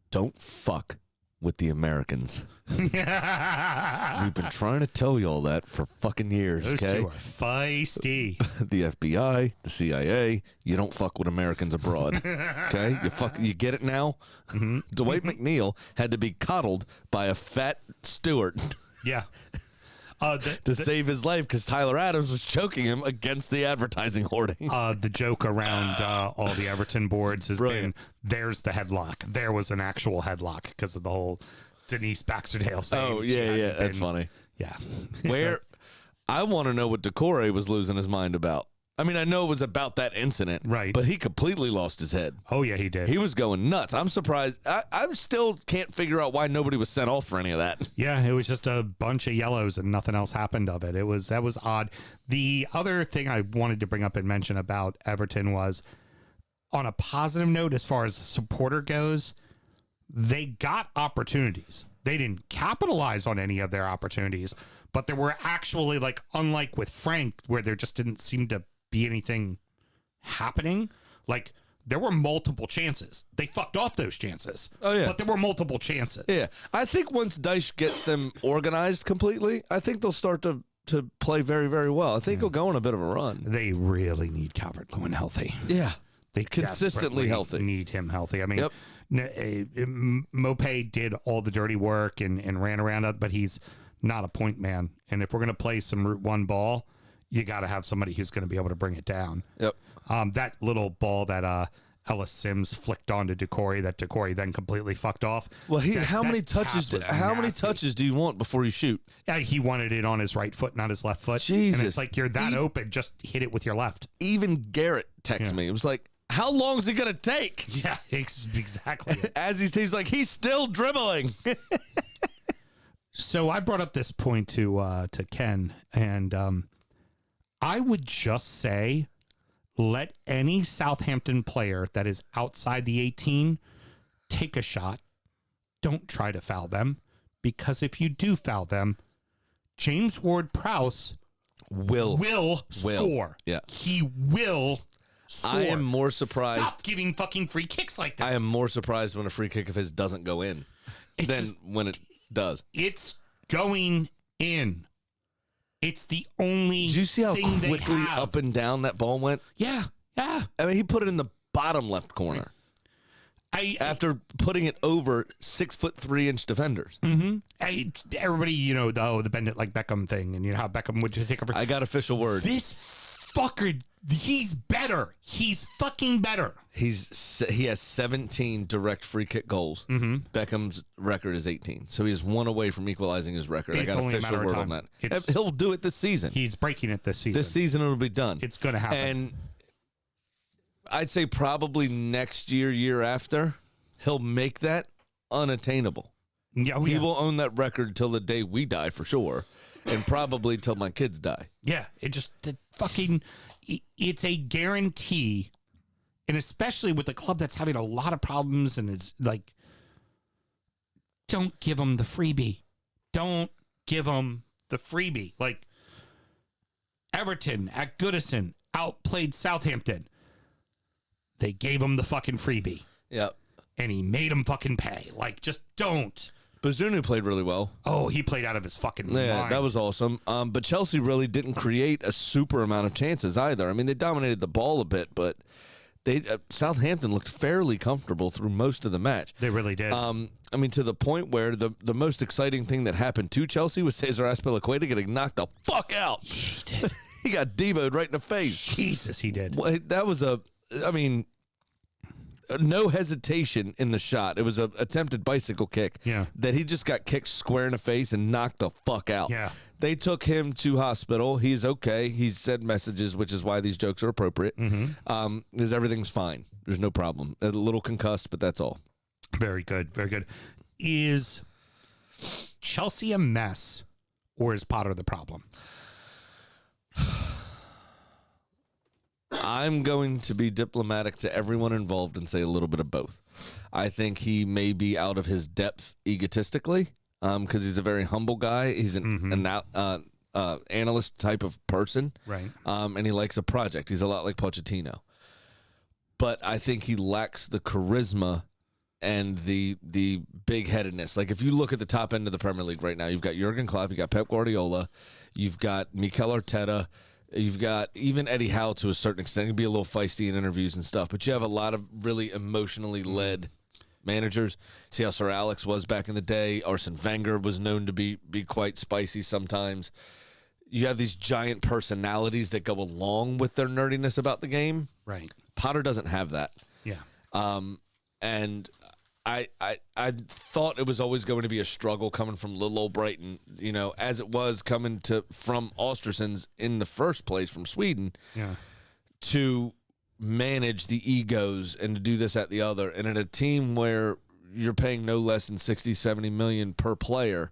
Don't fuck with the Americans. We've been trying to tell y'all that for fucking years. Those okay? two are feisty. The FBI, the CIA, you don't fuck with Americans abroad. Okay? You get it now? Mm-hmm. Dwight McNeil had to be coddled by a fat steward. Yeah. To save his life because Tyler Adams was choking him against the advertising hoarding. The joke around all the Everton boards has been, there's the headlock. There was an actual headlock because of the whole Denise Baxterdale saying. Oh, yeah, that's funny. Yeah. Where I want to know what Decore was losing his mind about. I mean, I know it was about that incident, right? But he completely lost his head. Oh, yeah, he did. He was going nuts. I'm surprised. I still can't figure out why nobody was sent off for any of that. Yeah, it was just a bunch of yellows and nothing else happened of it. That was odd. The other thing I wanted to bring up and mention about Everton was, on a positive note, as far as the supporter goes, they got opportunities. They didn't capitalize on any of their opportunities, but there were actually, like, unlike with Frank, where there just didn't seem to be anything happening. Like, there were multiple chances. They fucked off those chances. Oh, yeah. But there were multiple chances. Yeah. I think once Dyche gets them organized completely, I think they'll start to play very, very well. I think he'll go on a bit of a run. They really need Calvert-Lewin healthy. Yeah. They consistently healthy. Need him healthy. I mean, Mopé did all the dirty work and ran around it, but he's not a point man. And if we're going to play some Route 1 ball, you got to have somebody who's going to be able to bring it down. Yep. That little ball that Ellis Sims flicked onto Decore that Decore then completely fucked off. Well, how many touches do you want before you shoot? Yeah, he wanted it on his right foot, not his left foot. Jesus. And it's like, you're that open, just hit it with your left. Even Garrett texted me. It was like, how long is it going to take? Yeah, exactly. As he's like, he's still dribbling. So I brought up this point to Ken, and I would just say, let any Southampton player that is outside the 18 take a shot. Don't try to foul them, because if you do foul them, James Ward-Prowse will score. Yeah. He will score. I am more surprised. Stop giving fucking free kicks like that. I am more surprised when a free kick of his doesn't go in than when it does. It's going in. It's the only. Did you see how thing quickly up and down that ball went? Yeah. I mean, he put it in the bottom left corner. After putting it over 6'3" defenders. Mm-hmm. Everybody, the bend it like Beckham thing, and you know how Beckham would take over. I got official word. This fucker He's better. He's fucking better. He has 17 direct free kick goals. Beckham's record is 18, so he's one away from equalizing his record. It's I got only a official matter of word on time. that. He'll do it this season. He's breaking it this season. This season it'll be done. It's going to happen. And I'd say probably next year after, he'll make that unattainable. Yeah, He will own that record till the day we die for sure, and probably till my kids die. Yeah, it's a guarantee, and especially with a club that's having a lot of problems, and it's like, don't give them the freebie. Don't give them the freebie. Like, Everton at Goodison outplayed Southampton. They gave him the fucking freebie. Yep. And he made him fucking pay. Like, just don't. Bazunu played really well. Oh, he played out of his fucking Yeah, mind. that was awesome. But Chelsea really didn't create a super amount of chances either. I mean, they dominated the ball a bit, but Southampton looked fairly comfortable through most of the match. They really did. I mean, to the point where the most exciting thing that happened to Chelsea was Cesar Azpilicueta getting knocked the fuck out. Yeah, he did. He got demoed right in the face. Jesus, he did. Well, that was no hesitation in the shot. It was an attempted bicycle kick that he just got kicked square in the face and knocked the fuck out. Yeah. They took him to hospital. He's okay. He's sent messages, which is why these jokes are appropriate. Because everything's fine. There's no problem. A little concussed, but that's all. Very good. Very good. Is Chelsea a mess, or is Potter the problem? I'm going to be diplomatic to everyone involved and say a little bit of both. I think he may be out of his depth egotistically because he's a very humble guy. He's an analyst type of person. Right. And he likes a project. He's a lot like Pochettino. But I think he lacks the charisma and the big-headedness. Like, if you look at the top end of the Premier League right now, you've got Jurgen Klopp, you've got Pep Guardiola, you've got Mikel Arteta, you've got even Eddie Howe to a certain extent. He can be a little feisty in interviews and stuff, but you have a lot of really emotionally led managers. See how Sir Alex was back in the day. Arsene Wenger was known to be quite spicy sometimes. You have these giant personalities that go along with their nerdiness about the game. Right. Potter doesn't have that. Yeah. And I thought it was always going to be a struggle coming from little old Brighton, you know, as it was coming from Ostersunds in the first place from Sweden. Yeah. To manage the egos and to do this, that, the other. And in a team where you're paying no less than 60, 70 million per player,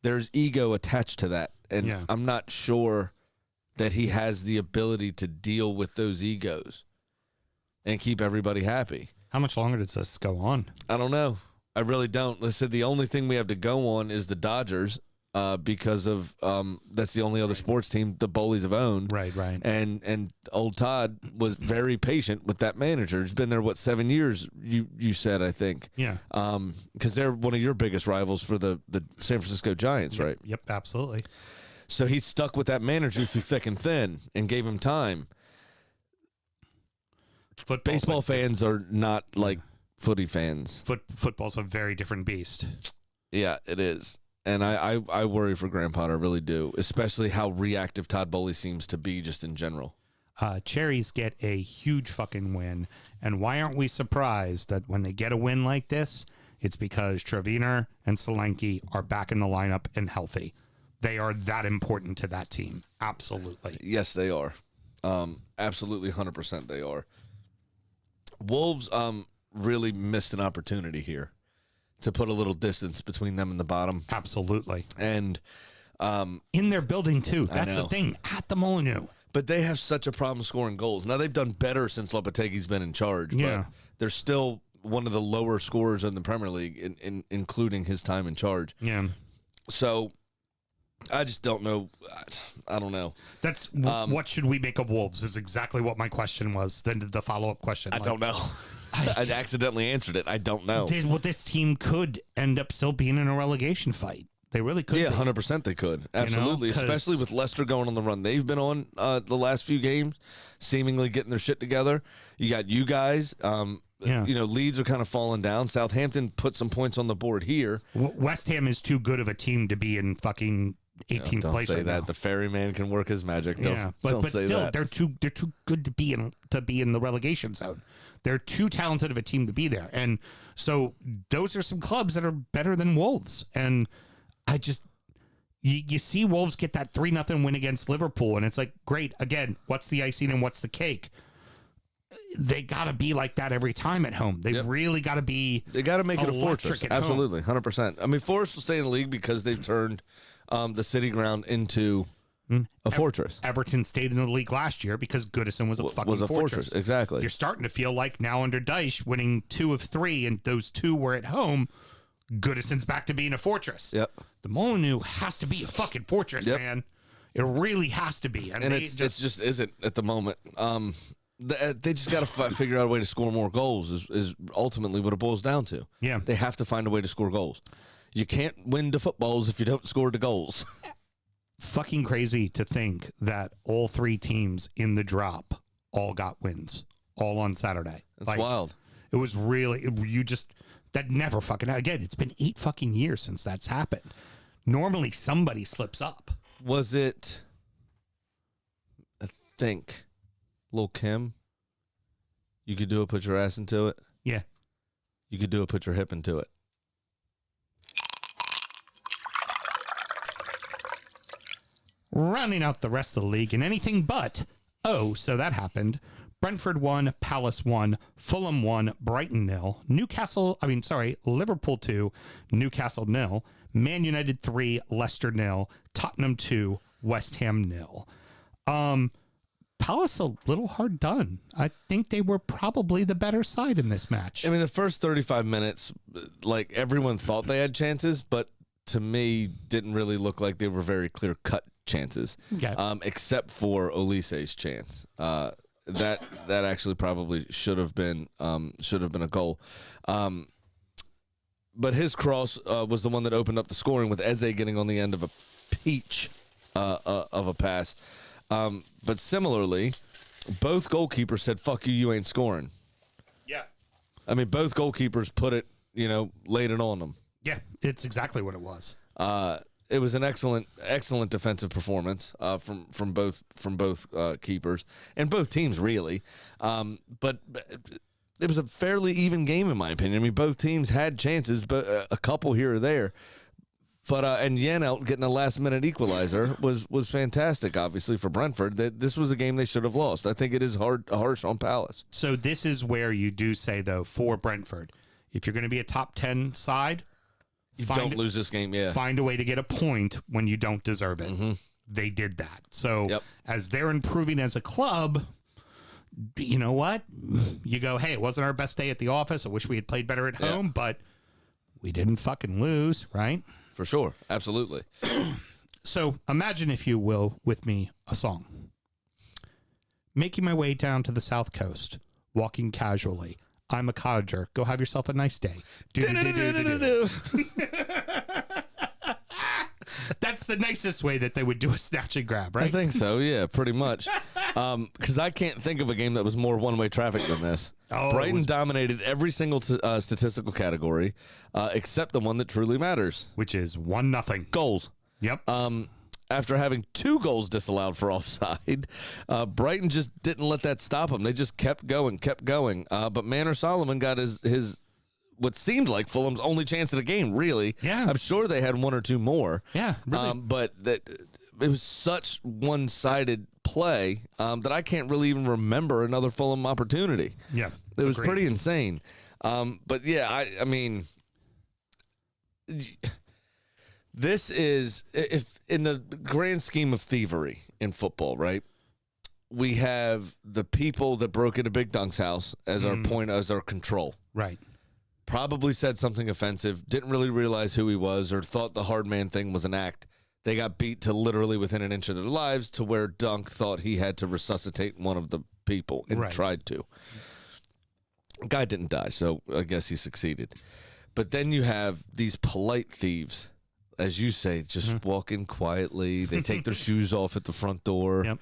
there's ego attached to that. And I'm not sure that he has the ability to deal with those egos and keep everybody happy. How much longer does this go on? I don't know. I really don't. Listen, the only thing we have to go on is the Dodgers because of that's the only other sports team the Bowleys have owned. Right. And old Todd was very patient with that manager. He's been there, 7 years, you said, I think. Yeah. Because they're one of your biggest rivals for the San Francisco Giants, right? Yep, absolutely. So he stuck with that manager through thick and thin and gave him time. Baseball fans are not like footy fans. Football's a very different beast. Yeah, it is. And I worry for Graham Potter, I really do, especially how reactive Todd Bowley seems to be just in general. Cherries get a huge fucking win. And why aren't we surprised that when they get a win like this, it's because Treviner and Solanke are back in the lineup and healthy. They are that important to that team. Absolutely. Yes, they are. Absolutely 100% they are. Wolves really missed an opportunity here to put a little distance between them and the bottom. Absolutely. And in their building, too. That's the thing. At the Molineux. But they have such a problem scoring goals. Now, they've done better since Lopetegui's been in charge. Yeah. But they're still one of the lower scorers in the Premier League, including his time in charge. Yeah. So I just don't know. I don't know. That's what should we make of Wolves is exactly what my question was. Then the follow-up question. I don't know. I accidentally answered it. I don't know. This team could end up still being in a relegation fight. They really could. Yeah, 100% they could. Absolutely. Especially with Leicester going on the run they've been on the last few games, seemingly getting their shit together. You got you guys. Leeds are kind of falling down. Southampton put some points on the board here. West Ham is too good of a team to be in fucking 18th Don't place say right that. now. The ferryman can work his magic. Don't but say still, that. they're too good to be in the relegation zone. They're too talented of a team to be there, and so those are some clubs that are better than Wolves. And I just you see Wolves get that 3-0 win against Liverpool, and it's like, great. Again, what's the icing and what's the cake? They got to be like that every time at home. They really got to be. They got to make it a electric fortress. at home. Absolutely, 100%. I mean, Forest will stay in the league because they've turned the City Ground into a fortress. Everton stayed in the league last year because Goodison was a fucking fortress. Exactly. You're starting to feel like now under Dyche, winning 2 of 3, and those 2 were at home. Goodison's back to being a fortress. Yep. The Molyneux has to be a fucking fortress, man. It really has to be. And it just isn't at the moment. They just got to figure out a way to score more goals is ultimately what it boils down to. Yeah. They have to find a way to score goals. You can't win the footballs if you don't score the goals. Fucking crazy to think that all 3 teams in the drop all got wins all on Saturday. That's wild. It was really, that never fucking, again, it's been 8 fucking years since that's happened. Normally somebody slips up. Was it, I think, Lil' Kim? You could do it, put your ass into it. Yeah. You could do it, put your hip into it. Rounding out the rest of the league in anything but, so that happened. Brentford 1, Palace 1, Fulham 1, Brighton 0, Liverpool 2, Newcastle 0, Man United 3, Leicester 0, Tottenham 2, West Ham 0. Palace a little hard done. I think they were probably the better side in this match. I mean, the first 35 minutes, like, everyone thought they had chances, but to me, didn't really look like they were very clear-cut chances, Okay. Except for Olise's chance. That actually probably should have been a goal. But his cross was the one that opened up the scoring, with Eze getting on the end of a peach of a pass. But similarly, both goalkeepers said, "Fuck you, you ain't scoring." Yeah. I mean, both goalkeepers put it, laid it on them. Yeah, it's exactly what it was. It was an excellent defensive performance from both keepers and both teams, really. But it was a fairly even game, in my opinion. I mean, both teams had chances, but a couple here or there. But and Janelt getting a last-minute equalizer was fantastic, obviously, for Brentford. This was a game they should have lost. I think it is harsh on Palace. So this is where you do say, though, for Brentford, if you're going to be a top 10 side, don't lose this game, yeah. Find a way to get a point when you don't deserve it. Mm-hmm. They did that. So as they're improving as a club, you know what? You go, hey, it wasn't our best day at the office. I wish we had played better at home, but we didn't fucking lose, right? For sure. Absolutely. So imagine, if you will, with me, a song. Making my way down to the South Coast, walking casually. I'm a cottager. Go have yourself a nice day. That's the nicest way that they would do a snatch and grab, right? I think so, yeah, pretty much. Because I can't think of a game that was more one-way traffic than this. Brighton dominated every single statistical category except the one that truly matters. Which is 1-0. Goals. Yep. After having 2 goals disallowed for offside, Brighton just didn't let that stop them. They just kept going. But Manor Solomon got his what seemed like Fulham's only chance of the game, really. Yeah. I'm sure they had 1 or 2 more. Yeah, really. But it was such one-sided play that I can't really even remember another Fulham opportunity. Yeah. It was pretty insane. But, yeah, I mean, this is, if in the grand scheme of thievery in football, right, we have the people that broke into Big Dunk's house as our point, as our control. Right. Probably said something offensive, didn't really realize who he was, or thought the hard man thing was an act. They got beat to literally within an inch of their lives, to where Dunk thought he had to resuscitate one of the people and tried to. Guy didn't die, so I guess he succeeded. But then you have these polite thieves, as you say, just walking quietly. They take their shoes off at the front door. Yep.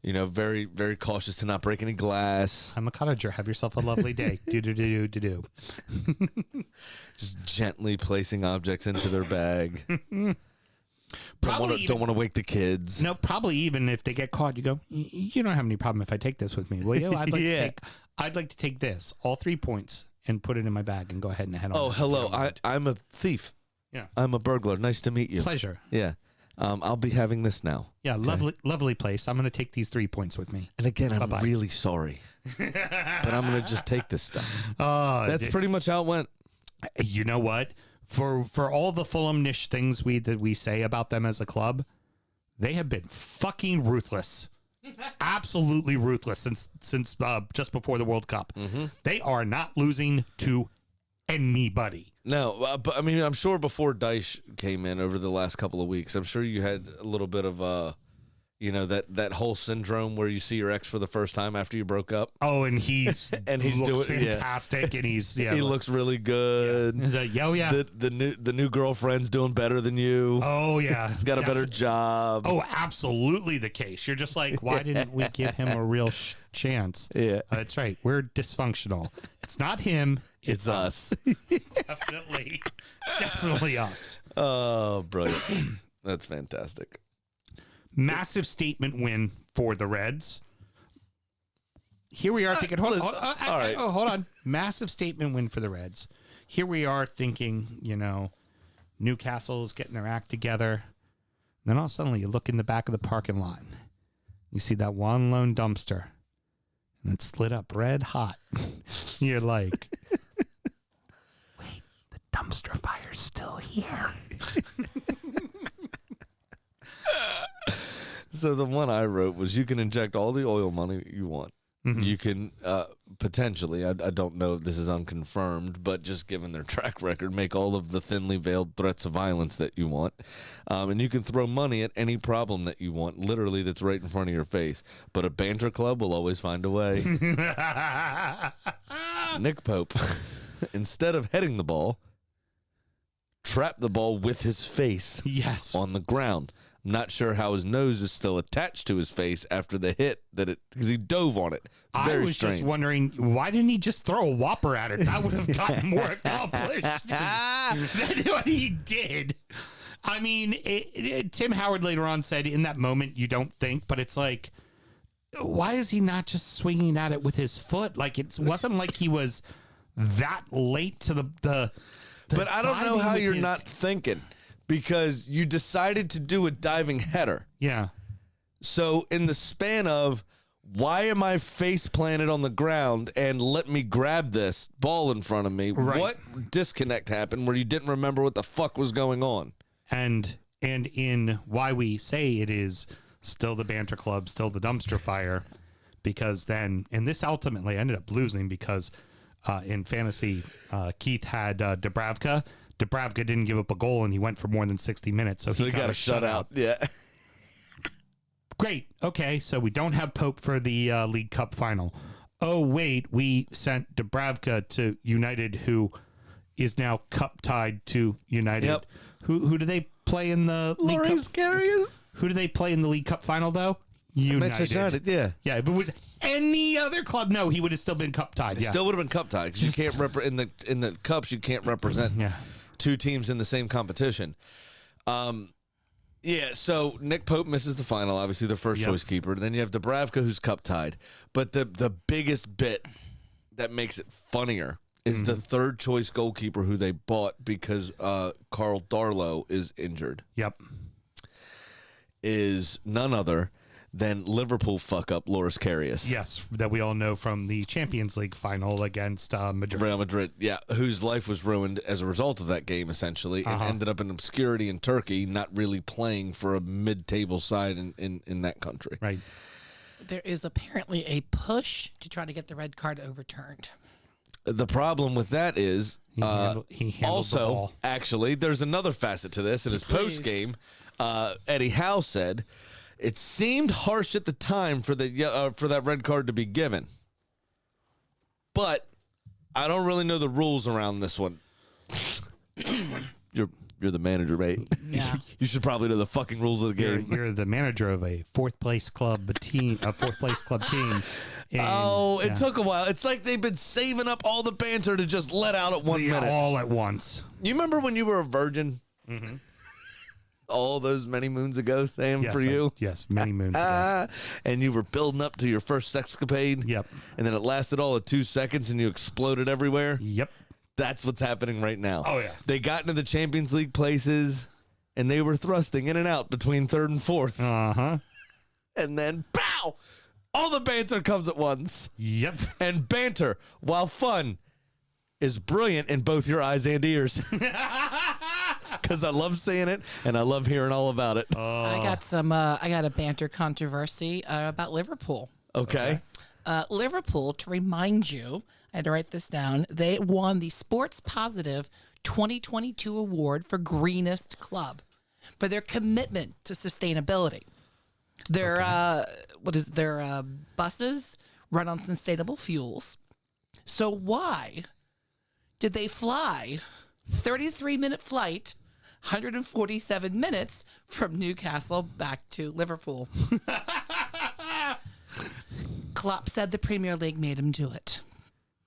You know, very, very cautious to not break any glass. I'm a cottager. Have yourself a lovely day. Do. Just gently placing objects into their bag. Don't want to wake the kids. No, probably even if they get caught, you go, you don't have any problem if I take this with me, will you? I'd like to take this, all 3 points, and put it in my bag and go ahead and head on. Oh, hello. I'm a thief. Yeah. I'm a burglar. Nice to meet you. Pleasure. Yeah. I'll be having this now. Yeah, lovely place. I'm going to take these 3 points with me. And again, I'm Bye-bye. really sorry. But I'm going to just take this stuff. That's It's- pretty much how it went. You know what? For all the Fulham-ish things that we say about them as a club, they have been fucking ruthless. Absolutely ruthless since just before the World Cup. Mm-hmm. They are not losing to anybody. No, but I mean, I'm sure before Dyche came in over the last couple of weeks, I'm sure you had a little bit of that whole syndrome where you see your ex for the first time after you broke up. Oh, and he's He's looks doing fantastic, and he's he looks really good. The new girlfriend's doing better than you. Oh yeah, He's got a better job. Oh, absolutely the case. You're just like, why didn't we give him a real chance? Yeah. That's right. We're dysfunctional. It's not him. It's us. Definitely us. Oh, brilliant. That's fantastic. Massive statement win for the Reds. Here we are thinking, hold on. Massive statement win for the Reds. Here we are thinking, Newcastle's getting their act together. Then all of a sudden you look in the back of the parking lot. You see that one lone dumpster. And it's lit up red hot. You're like, wait, the dumpster fire's still here. So the one I wrote was you can inject all the oil money you want. Mm-hmm. You can potentially, I don't know if this is unconfirmed, but just given their track record, make all of the thinly veiled threats of violence that you want. And you can throw money at any problem that you want, literally that's right in front of your face. But a banter club will always find a way. Nick Pope, instead of heading the ball, trapped the ball with his face on the ground. I'm not sure how his nose is still attached to his face after the hit because he dove on it. Very I was strange. just wondering, why didn't he just throw a whopper at it? That would have gotten more accomplished than what he did. I mean, Tim Howard later on said in that moment, you don't think, but it's like, why is he not just swinging at it with his foot? Like, it wasn't like he was that late to the But I don't know diving how with you're his- not thinking because you decided to do a diving header. Yeah. So in the span of why am I face planted on the ground and let me grab this ball in front of me? Right. What disconnect happened where you didn't remember what the fuck was going on? And in why we say it is still the banter club, still the dumpster fire, because then, and this ultimately ended up losing because in fantasy, Keith had Dubravka. Dubravka didn't give up a goal, and he went for more than 60 minutes. So he got a shutout. Yeah. Great. Okay, so we don't have Pope for the League Cup final. Oh, wait, we sent Dubravka to United, who is now cup tied to United. Yep. Who do they play in the League Cup? Who do they play in the League Cup final, though? Manchester United, yeah. Yeah, if it was any other club, no, he would have still been cup tied. It Yeah. still would have been cup tied because you can't in the cups you can't represent two teams in the same competition. Yeah, so Nick Pope misses the final, obviously the first choice keeper. Then you have Dubravka who's cup tied. But the biggest bit that makes it funnier is the third choice goalkeeper who they bought because Carl Darlow is injured. Yep. Is none other than Liverpool fuck up Loris Karius. Yes, that we all know from the Champions League final against Madrid. Real Madrid, yeah, whose life was ruined as a result of that game, essentially, and ended up in obscurity in Turkey, not really playing for a mid-table side in that country. Right. There is apparently a push to try to get the red card overturned. The problem with that is He handled the also, ball. actually, there's another facet to this. In his post-game, Eddie Howe said, it seemed harsh at the time for that red card to be given. But I don't really know the rules around this one. You're the manager, mate. Yeah. You should probably know the fucking rules of the game. You're the manager of a fourth place club team. And, It took a while. It's like they've been saving up all the banter to just let out at 1 minute. all at once. You remember when you were a virgin? Mm-hmm. all those many moons ago, Sam, Yes, for you? yes, many moons ago. And you were building up to your first sexcapade? Yep. And then it lasted all of 2 seconds and you exploded everywhere? Yep. That's what's happening right now. Oh, yeah. They got into the Champions League places, and they were thrusting in and out between third and fourth. Uh-huh. And then, pow! All the banter comes at once. Yep. And banter, while fun, is brilliant in both your eyes and ears. Because I love seeing it, and I love hearing all about it. I got a banter controversy about Liverpool. Okay. Liverpool, to remind you, I had to write this down. They won the Sports Positive 2022 award for greenest club for their commitment to sustainability. Their buses run on sustainable fuels. So why did they fly 33-minute flight, 147 minutes from Newcastle back to Liverpool? Klopp said the Premier League made him do it.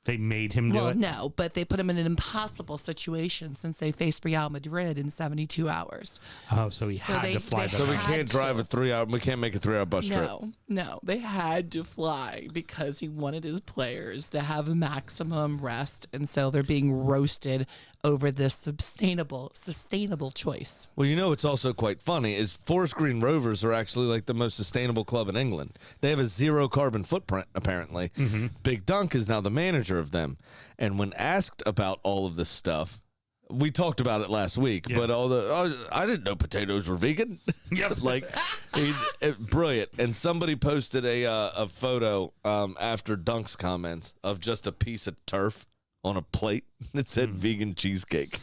They made him do Well, it? no, but they put him in an impossible situation since they faced Real Madrid in 72 hours. Oh, so he had to fly So we back. can't drive a 3-hour, we can't make a 3-hour bus trip. No, they had to fly because he wanted his players to have maximum rest, and so they're being roasted over this sustainable choice. Well, you know what's also quite funny is Forest Green Rovers are actually like the most sustainable club in England. They have a 0 carbon footprint, apparently. Big Dunk is now the manager of them. And when asked about all of this stuff, we talked about it last week, but I didn't know potatoes were vegan. Yep. Brilliant. And somebody posted a photo after Dunk's comments of just a piece of turf on a plate that said vegan cheesecake.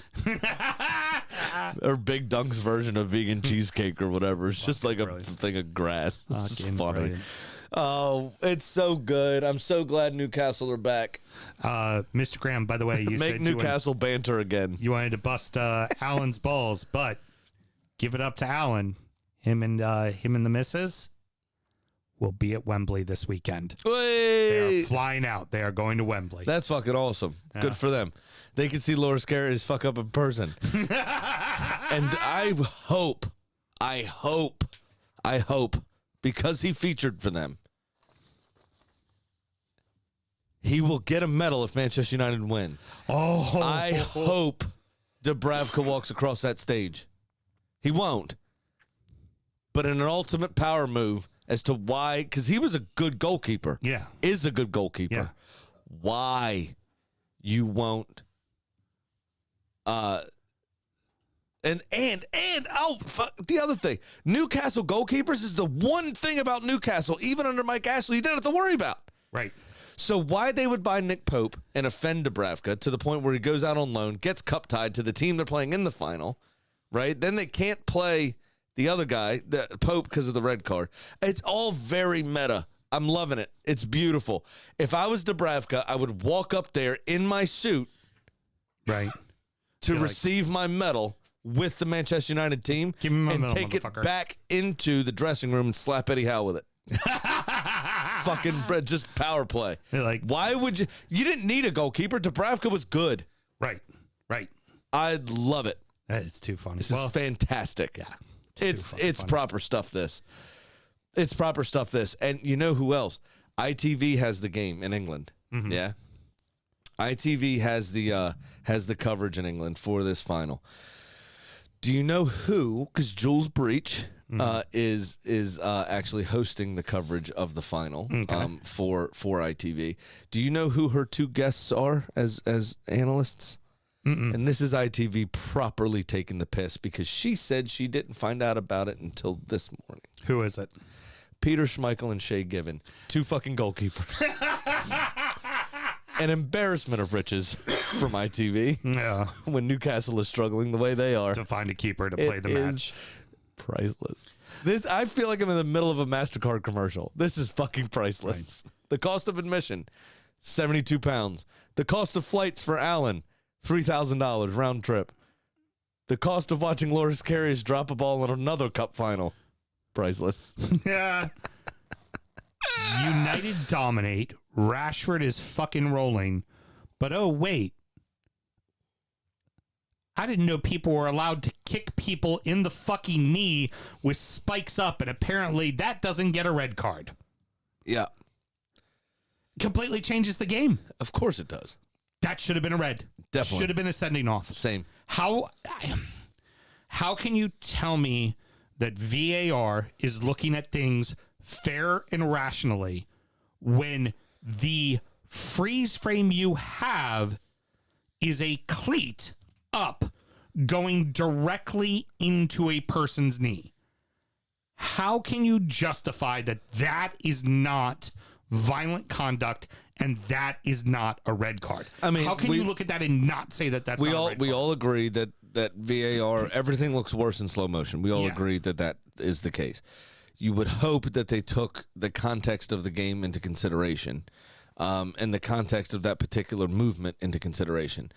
Or Big Dunk's version of vegan cheesecake or whatever. It's just like a thing of grass. It's just funny. Brilliant. Oh, it's so good. I'm so glad Newcastle are back. Mr. Graham, by the way, you Make said Newcastle banter again. you wanted to bust Alan's balls, but give it up to Alan. Him and the missus will be at Wembley this weekend. They Wait. are flying out. They are going to Wembley. That's fucking awesome. Good for them. They can see Loris Carey's fuck up in person. And I hope, because he featured for them, he will get a medal if Manchester United win. Oh, I hope Dubravka walks across that stage. He won't. But in an ultimate power move as to why, because he was a good goalkeeper. Yeah. Is a good goalkeeper. Yeah. Why you won't and fuck, the other thing, Newcastle goalkeepers is the one thing about Newcastle, even under Mike Ashley, you didn't have to worry about. right. So why they would buy Nick Pope and offend Dubravka to the point where he goes out on loan, gets cup tied to the team they're playing in the final, right? Then they can't play the other guy, the Pope, because of the red card. It's all very meta. I'm loving it. It's beautiful. If I was Dubravka, I would walk up there in my suit Right. to receive my medal with the Manchester United team Give me my and medal, take it motherfucker. back into the dressing room and slap Eddie Howe with it. Fucking just power play. They're like- why would you? You didn't need a goalkeeper. Dubravka was good. Right. Right. I love it. That is too funny. This is fantastic. Yeah, it's fucking funny. proper stuff. It's proper stuff. This, and you know who else? ITV has the game in England. Yeah, ITV has the coverage in England for this final. Do you know who? Because Jules Breach is actually hosting the coverage of the final for ITV. Do you know who her two guests are as analysts? And this is ITV properly taking the piss because she said she didn't find out about it until this morning. Who is it? Peter Schmeichel and Shea Given, two fucking goalkeepers. An embarrassment of riches from ITV Yeah. when Newcastle is struggling the way they are. To find a keeper to play the It match. is priceless. This, I feel like I'm in the middle of a MasterCard commercial. This is fucking priceless. The cost of admission, £72. The cost of flights for Allen, $3,000 round trip. The cost of watching Loris Karius drop a ball in another cup final, priceless. Yeah. United dominate. Rashford is fucking rolling. But oh, wait. I didn't know people were allowed to kick people in the fucking knee with spikes up, and apparently that doesn't get a red card. Yeah. Completely changes the game. Of course it does. That should have been a red. Definitely. Should have been a sending off. Same. How can you tell me that VAR is looking at things fair and rationally when the freeze frame you have is a cleat up going directly into a person's knee? How can you justify that that is not violent conduct and that is not a red card? I mean, how can you look at that and not say that that's not a red card? We all agree that VAR, everything looks worse in slow motion. We all agree that is the case. You would hope that they took the context of the game into consideration, and the context of that particular movement into consideration.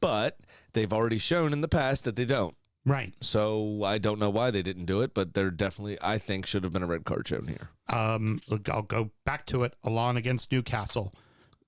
But they've already shown in the past that they don't. Right. So I don't know why they didn't do it, but there definitely, I think, should have been a red card shown here. Look, I'll go back to it. Alon against Newcastle.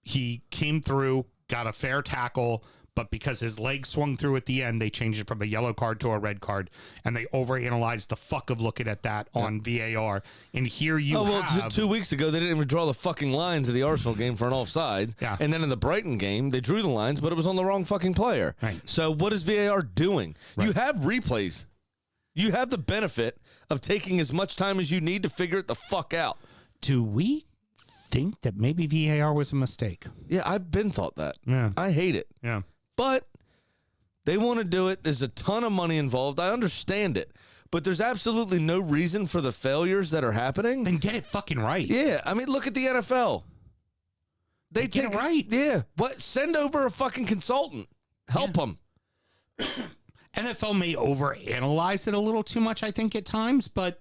He came through, got a fair tackle, but because his leg swung through at the end, they changed it from a yellow card to a red card, and they overanalyzed the fuck of looking at that on VAR. And here you have... 2 weeks ago, they didn't even draw the fucking lines of the Arsenal game for an offside. Yeah. And then in the Brighton game, they drew the lines, but it was on the wrong fucking player. Right. So what is VAR doing? Right. You have replays. You have the benefit of taking as much time as you need to figure it the fuck out. Do we think that maybe VAR was a mistake? Yeah, I've been thought that. Yeah. I hate it. Yeah. But they want to do it. There's a ton of money involved. I understand it. But there's absolutely no reason for the failures that are happening. Then get it fucking right. Yeah. I mean, look at the NFL. They get it right. Yeah. What? Send over a fucking consultant. Help them. NFL may overanalyze it a little too much, I think, at times, but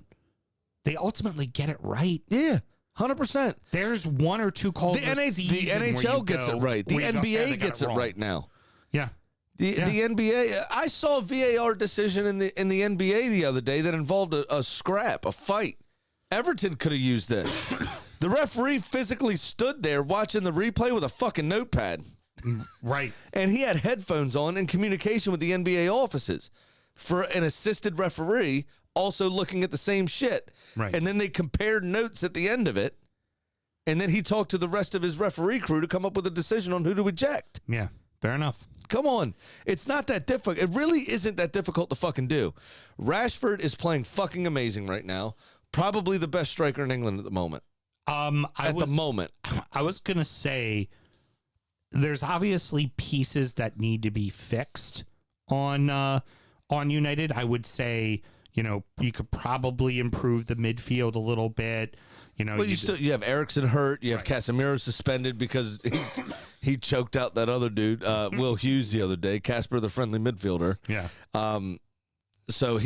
they ultimately get it right. Yeah. 100%. There's one or two calls. The NHL gets it right. The NBA gets it right now. Yeah. The NBA. I saw a VAR decision in the NBA the other day that involved a scrap, a fight. Everton could have used this. The referee physically stood there watching the replay with a fucking notepad. Right. And he had headphones on in communication with the NBA offices for an assisted referee also looking at the same shit. Right. And then they compared notes at the end of it. And then he talked to the rest of his referee crew to come up with a decision on who to eject. Yeah. Fair enough. Come on. It's not that difficult. It really isn't that difficult to fucking do. Rashford is playing fucking amazing right now. Probably the best striker in England at the moment. The moment. I was going to say there's obviously pieces that need to be fixed on United. I would say, you could probably improve the midfield a little bit. Well, you have Eriksen hurt. You have Casemiro suspended because he choked out that other dude, Will Hughes, the other day. Casper, the friendly midfielder. Yeah. So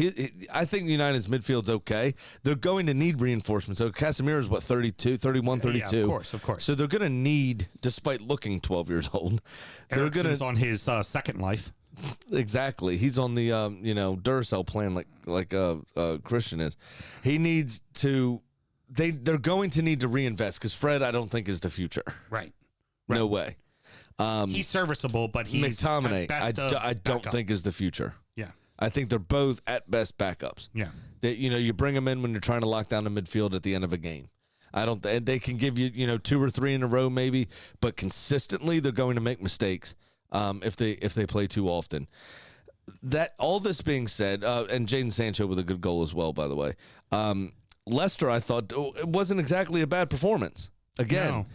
I think United's midfield's okay. They're going to need reinforcements. So Casemiro's, 31, 32? Yeah, of course. So they're going to need, despite looking 12 years old, they're going to on his second life. Exactly. He's on the Duracell plan like Christian is. He needs to. They're going to need to reinvest because Fred, I don't think, is the future. Right. No way. He's serviceable, but he's McTominay, I don't think is the future. Yeah. I think they're both at best backups. Yeah. That you bring them in when you're trying to lock down the midfield at the end of a game. They can give you 2 or 3 in a row maybe, but consistently they're going to make mistakes if they play too often. That all this being said, and Jadon Sancho with a good goal as well, by the way. Leicester, I thought, it wasn't exactly a bad performance. Again,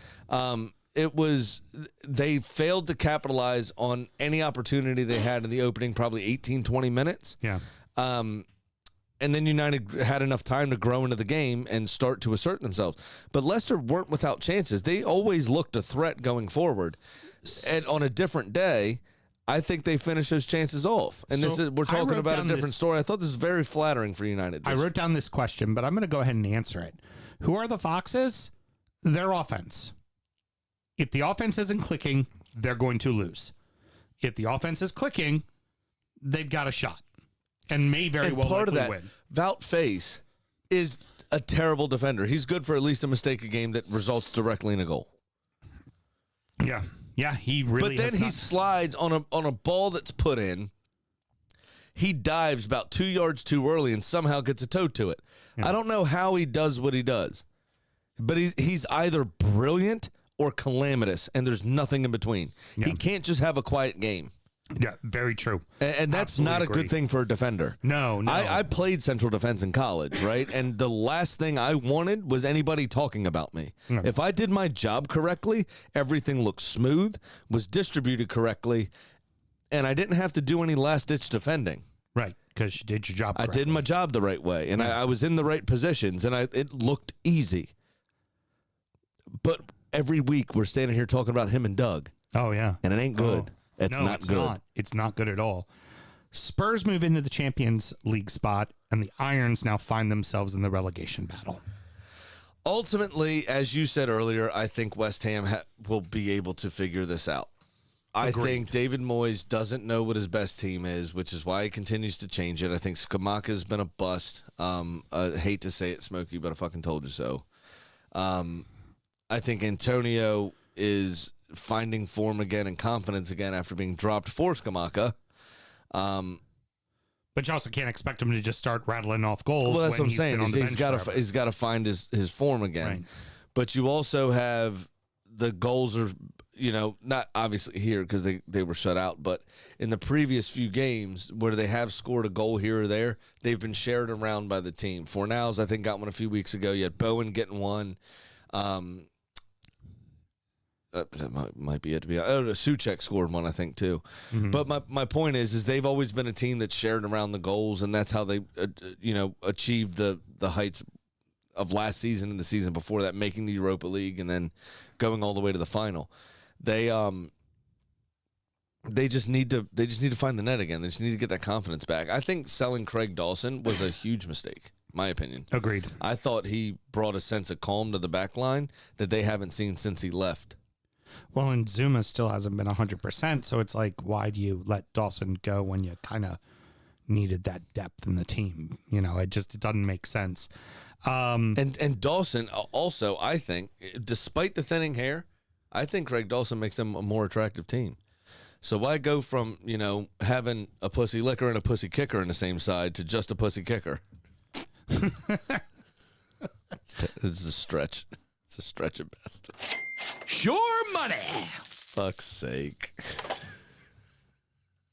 it was, they failed to capitalize on any opportunity they had in the opening probably 18, 20 minutes. Yeah. And then United had enough time to grow into the game and start to assert themselves. But Leicester weren't without chances. They always looked a threat going forward. And on a different day, I think they finished those chances off. And we're talking about a different story. I thought this was very flattering for United. I wrote down this question, but I'm going to go ahead and answer it. Who are the Foxes? Their offense. If the offense isn't clicking, they're going to lose. If the offense is clicking, they've got a shot and may very well part of that, win. Wout Faes is a terrible defender. He's good for at least a mistake a game that results directly in a goal. Yeah. Yeah, he really. But then he slides on a ball that's put in he dives about 2 yards too early and somehow gets a toe to it. I don't know how he does what he does, but he's either brilliant or calamitous, and there's nothing in between. He can't just have a quiet game. Yeah, very true. And that's Absolutely not a agree. good thing for a defender. No. I played central defense in college, right? And the last thing I wanted was anybody talking about me. No. If I did my job correctly, everything looked smooth, was distributed correctly, and I didn't have to do any last-ditch defending. Right, because you did your job I correctly. did my job the right way, and I was in the right positions, and it looked easy. But every week we're standing here talking about him and Doug, Oh, yeah. and it ain't good. It's no, not it's good. Not. It's not good at all. Spurs move into the Champions League spot, and the Irons now find themselves in the relegation battle. Ultimately, as you said earlier, I think West Ham will be able to figure this out. I think David Moyes doesn't know what his best team is, which is why he continues to change it. I think Skamaka has been a bust. I hate to say it, Smokey, but I fucking told you so. I think Antonio is finding form again and confidence again after being dropped for Skamaka. But you also can't expect him to just start rattling off goals. Well, that's when what I'm he's saying. been on the He's bench got to forever. he's got to find his form again. Right. But you also have the goals are, not obviously here because they were shut out, but in the previous few games where they have scored a goal here or there, they've been shared around by the team. Fornals, I think, got one a few weeks ago. You had Bowen getting one. That might be it. To be Suchek scored one, I think, too. Mm-hmm. But my point is they've always been a team that's shared around the goals, and that's how they, achieved the heights of last season and the season before that, making the Europa League and then going all the way to the final. They just need to find the net again. They just need to get that confidence back. I think selling Craig Dawson was a huge mistake, my opinion. Agreed. I thought he brought a sense of calm to the back line that they haven't seen since he left. Well, and Zuma still hasn't been 100%, so it's like, why do you let Dawson go when you kind of needed that depth in the team? It doesn't make sense. And Dawson also, I think, despite the thinning hair, I think Craig Dawson makes them a more attractive team. So why go from, having a pussy licker and a pussy kicker in the same side to just a pussy kicker? It's a stretch. It's a stretch at best. Sure money. Fuck's sake.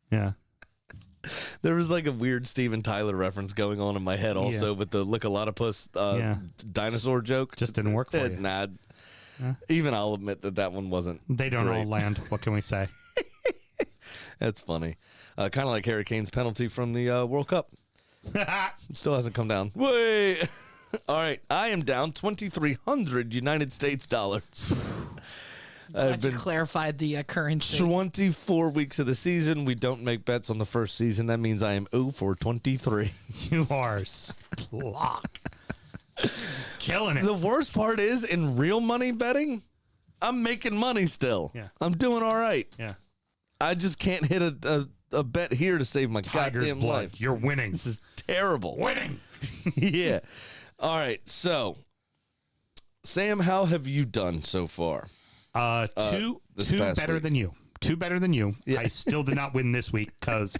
Yeah. There was like a weird Steven Tyler reference going on in my head also with the Lick-a-lot-a-puss dinosaur joke. Just didn't work for you. Nah. Even I'll admit that one wasn't They don't great. all land. What can we say? That's funny. Kind of like Harry Kane's penalty from the World Cup. Still hasn't come down. Wait. All right. I am down 2,300 United States dollars. Glad you clarified the currency. 24 weeks of the season. We don't make bets on the first season. That means I am 0 for 23. You are slock. You're just killing it. The worst part is, in real money betting, I'm making money still. Yeah. I'm doing all right. Yeah. I just can't hit a bet here to save my Tiger's goddamn blood. life. You're winning. This is terrible. Winning. Yeah. All right. So, Sam, how have you done so far? Two this two past better week. than you. Two better than you. Yeah. I still did not win this week because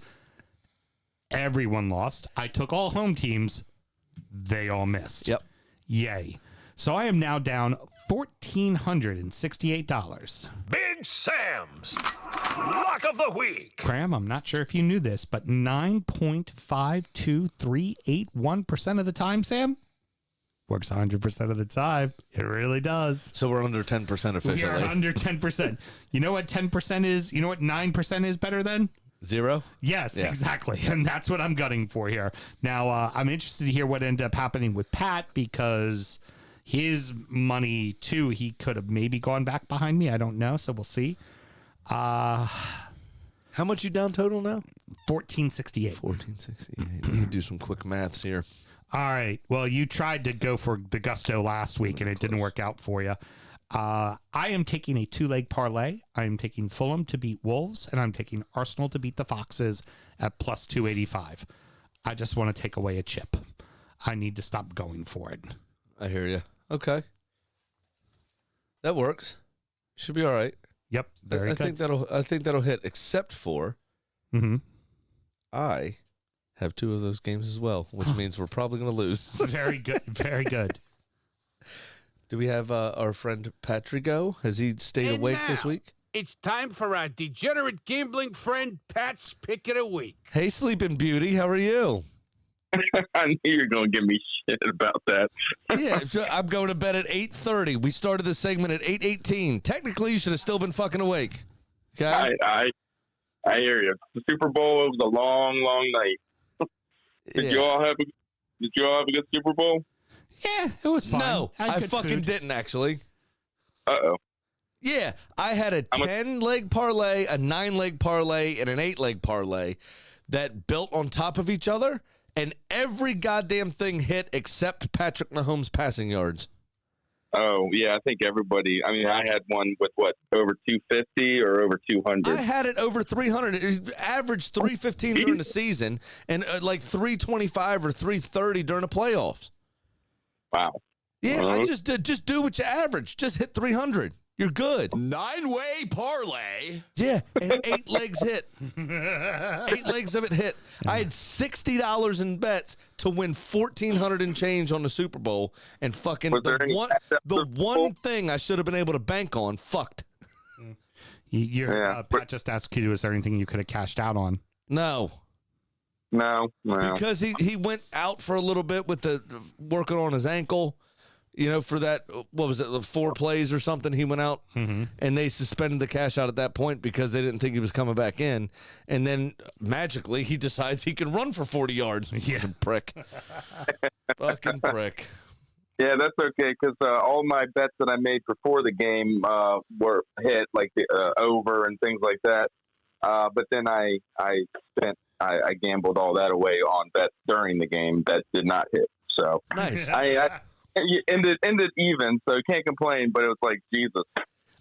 everyone lost. I took all home teams. They all missed. Yep. Yay. So I am now down $1,468. Big Sam's Lock of the Week. Cram, I'm not sure if you knew this, but 9.52381% of the time, Sam, works 100% of the time. It really does. So we're under 10% We officially. are under 10%. You know what 10% is? You know what 9% is better than? 0? Yes, Yeah. exactly. And that's what I'm gunning for here. Now, I'm interested to hear what ended up happening with Pat because his money, too, he could have maybe gone back behind me. I don't know. So we'll see. How much you down total now? 1468. 1468. Let me do some quick maths here. All right. Well, you tried to go for the gusto last week, and it didn't work out for you. I am taking a 2-leg parlay. I am taking Fulham to beat Wolves, and I'm taking Arsenal to beat the Foxes at plus 285. I just want to take away a chip. I need to stop going for it. I hear you. Okay. That works. Should be all right. Yep. Very I good. think that'll hit, except for Mm-hmm. I have 2 of those games as well, which means we're probably going to lose. Very good. Very good. Do we have our friend Patrick go? Has he stayed And awake now, this week? It's time for our degenerate gambling friend Pat's Pick of the Week. Hey, Sleeping Beauty, how are you? I knew you were going to give me shit about that. Yeah, so I'm going to bed at 8:30. We started this segment at 8:18. Technically, you should have still been fucking awake. Okay? I hear you. The Super Bowl was a long, long night. Did you all have a good Super Bowl? Yeah, it was fine. No, Had I good fucking food. didn't actually. Uh-oh. Yeah, I had a 10-leg parlay, a 9-leg parlay, and an 8-leg parlay that built on top of each other, and every goddamn thing hit except Patrick Mahomes' passing yards. Oh, yeah, I think everybody. I mean, I had one with, over 250 or over 200? I had it over 300. It averaged 315 during the season and like 325 or 330 during the playoffs. Wow. Yeah, I just do what you average. Just hit 300. You're good. 9-way parlay. Yeah, and 8 legs hit. 8 legs of it hit. I had $60 in bets to win $1,400 and change on the Super Bowl, and fucking Was there any bets at the Super Bowl? one thing I should have been able to bank on fucked. Pat just asked you, is there anything you could have cashed out on? No. No. Because he went out for a little bit with the working on his ankle, for that, what was it, 4 plays or something. He went out and they suspended the cash out at that point because they didn't think he was coming back in. And then magically he decides he can run for 40 yards. Yeah. Fucking prick. Fucking prick. Yeah, that's okay, because all my bets that I made before the game were hit, like the over and things like that. But then I gambled all that away on bets during the game that did not hit. So Nice. I ended even, so can't complain. But it was like, Jesus.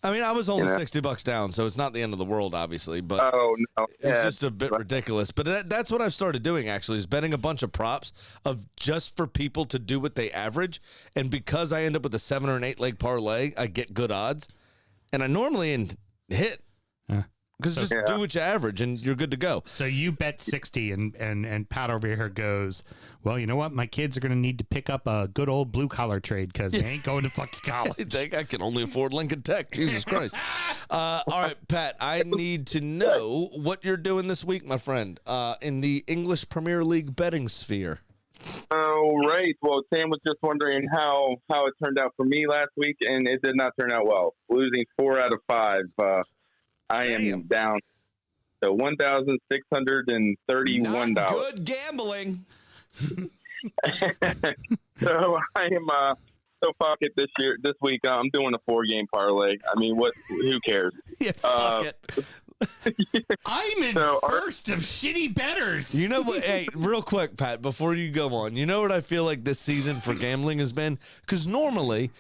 I mean, I was only $60 down, so it's not the end of the world, obviously. But Oh no, it's just a bit ridiculous. But that's what I've started doing, actually, is betting a bunch of props of just for people to do what they average. And because I end up with a 7 or an 8 leg parlay, I get good odds. And I normally hit. Because just do what you average, and you're good to go. So you bet 60, and Pat over here goes, well, you know what? My kids are going to need to pick up a good old blue-collar trade because they ain't going to fucking I college. think I can only afford Lincoln Tech. Jesus Christ. All right, Pat, I need to know what you're doing this week, my friend, in the English Premier League betting sphere. Oh, right. Well, Sam was just wondering how it turned out for me last week, and it did not turn out well. Losing 4 out of 5. I am down to $1,631. Not good gambling. So I am so fuck it this week. I'm doing a 4-game parlay. I mean, who cares? Yeah, fuck it. I'm in first of shitty betters. You know what? Hey, real quick, Pat, before you go on, you know what I feel like this season for gambling has been? Because normally,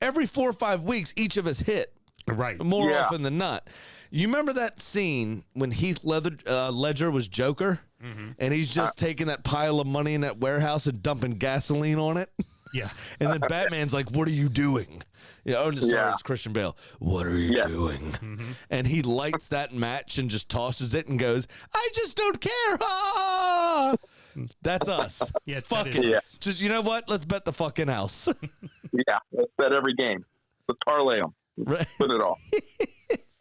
every 4 or 5 weeks, each of us hit. Right. More often than not. You remember that scene when Heath Ledger was Joker? And he's just taking that pile of money in that warehouse and dumping gasoline on it? Yeah. And then Batman's like, what are you doing? Sorry, it's Christian Bale. What are you doing? And he lights that match and just tosses it and goes, I just don't care. Ah! That's us. Yeah, Fuck that it. is us. Just, you know what? Let's bet the fucking house. Yeah, let's bet every game. Let's parlay them. Right. Put it all.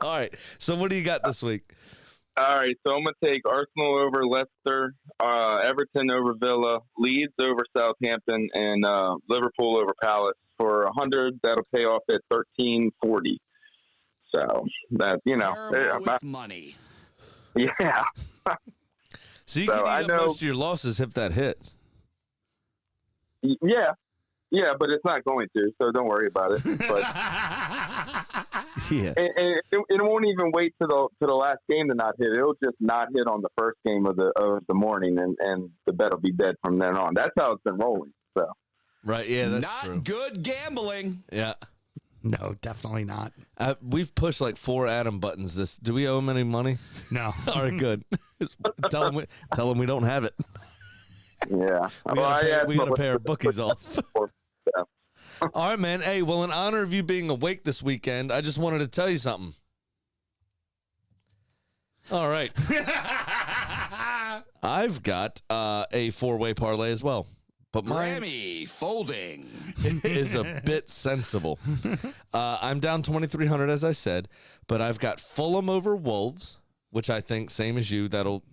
All right. So what do you got this week? All right, so I'm going to take Arsenal over Leicester, Everton over Villa, Leeds over Southampton, and Liverpool over Palace for 100. That'll pay off at 1340. So that Terrible with money. Yeah. So you So can I eat up know- most of your losses if that hits. Yeah, but it's not going to, so don't worry about it. But Yeah. and it won't even wait to the last game to not hit. It'll just not hit on the first game of the morning, and the bet will be dead from then on. That's how it's been rolling. So Right. Yeah, that's Not true. good gambling. Yeah. No, definitely not. We've pushed like 4 Adam buttons. Do we owe him any money? No. All right, good. tell him we don't have it. yeah, We gotta pay our bookies off. Yeah. All right, man. Hey, well, in honor of you being awake this weekend, I just wanted to tell you something. All right. I've got a four-way parlay as well. But mine Grammy folding. is a bit sensible. I'm down 2,300, as I said, but I've got Fulham over Wolves, which I think, same as you, that'll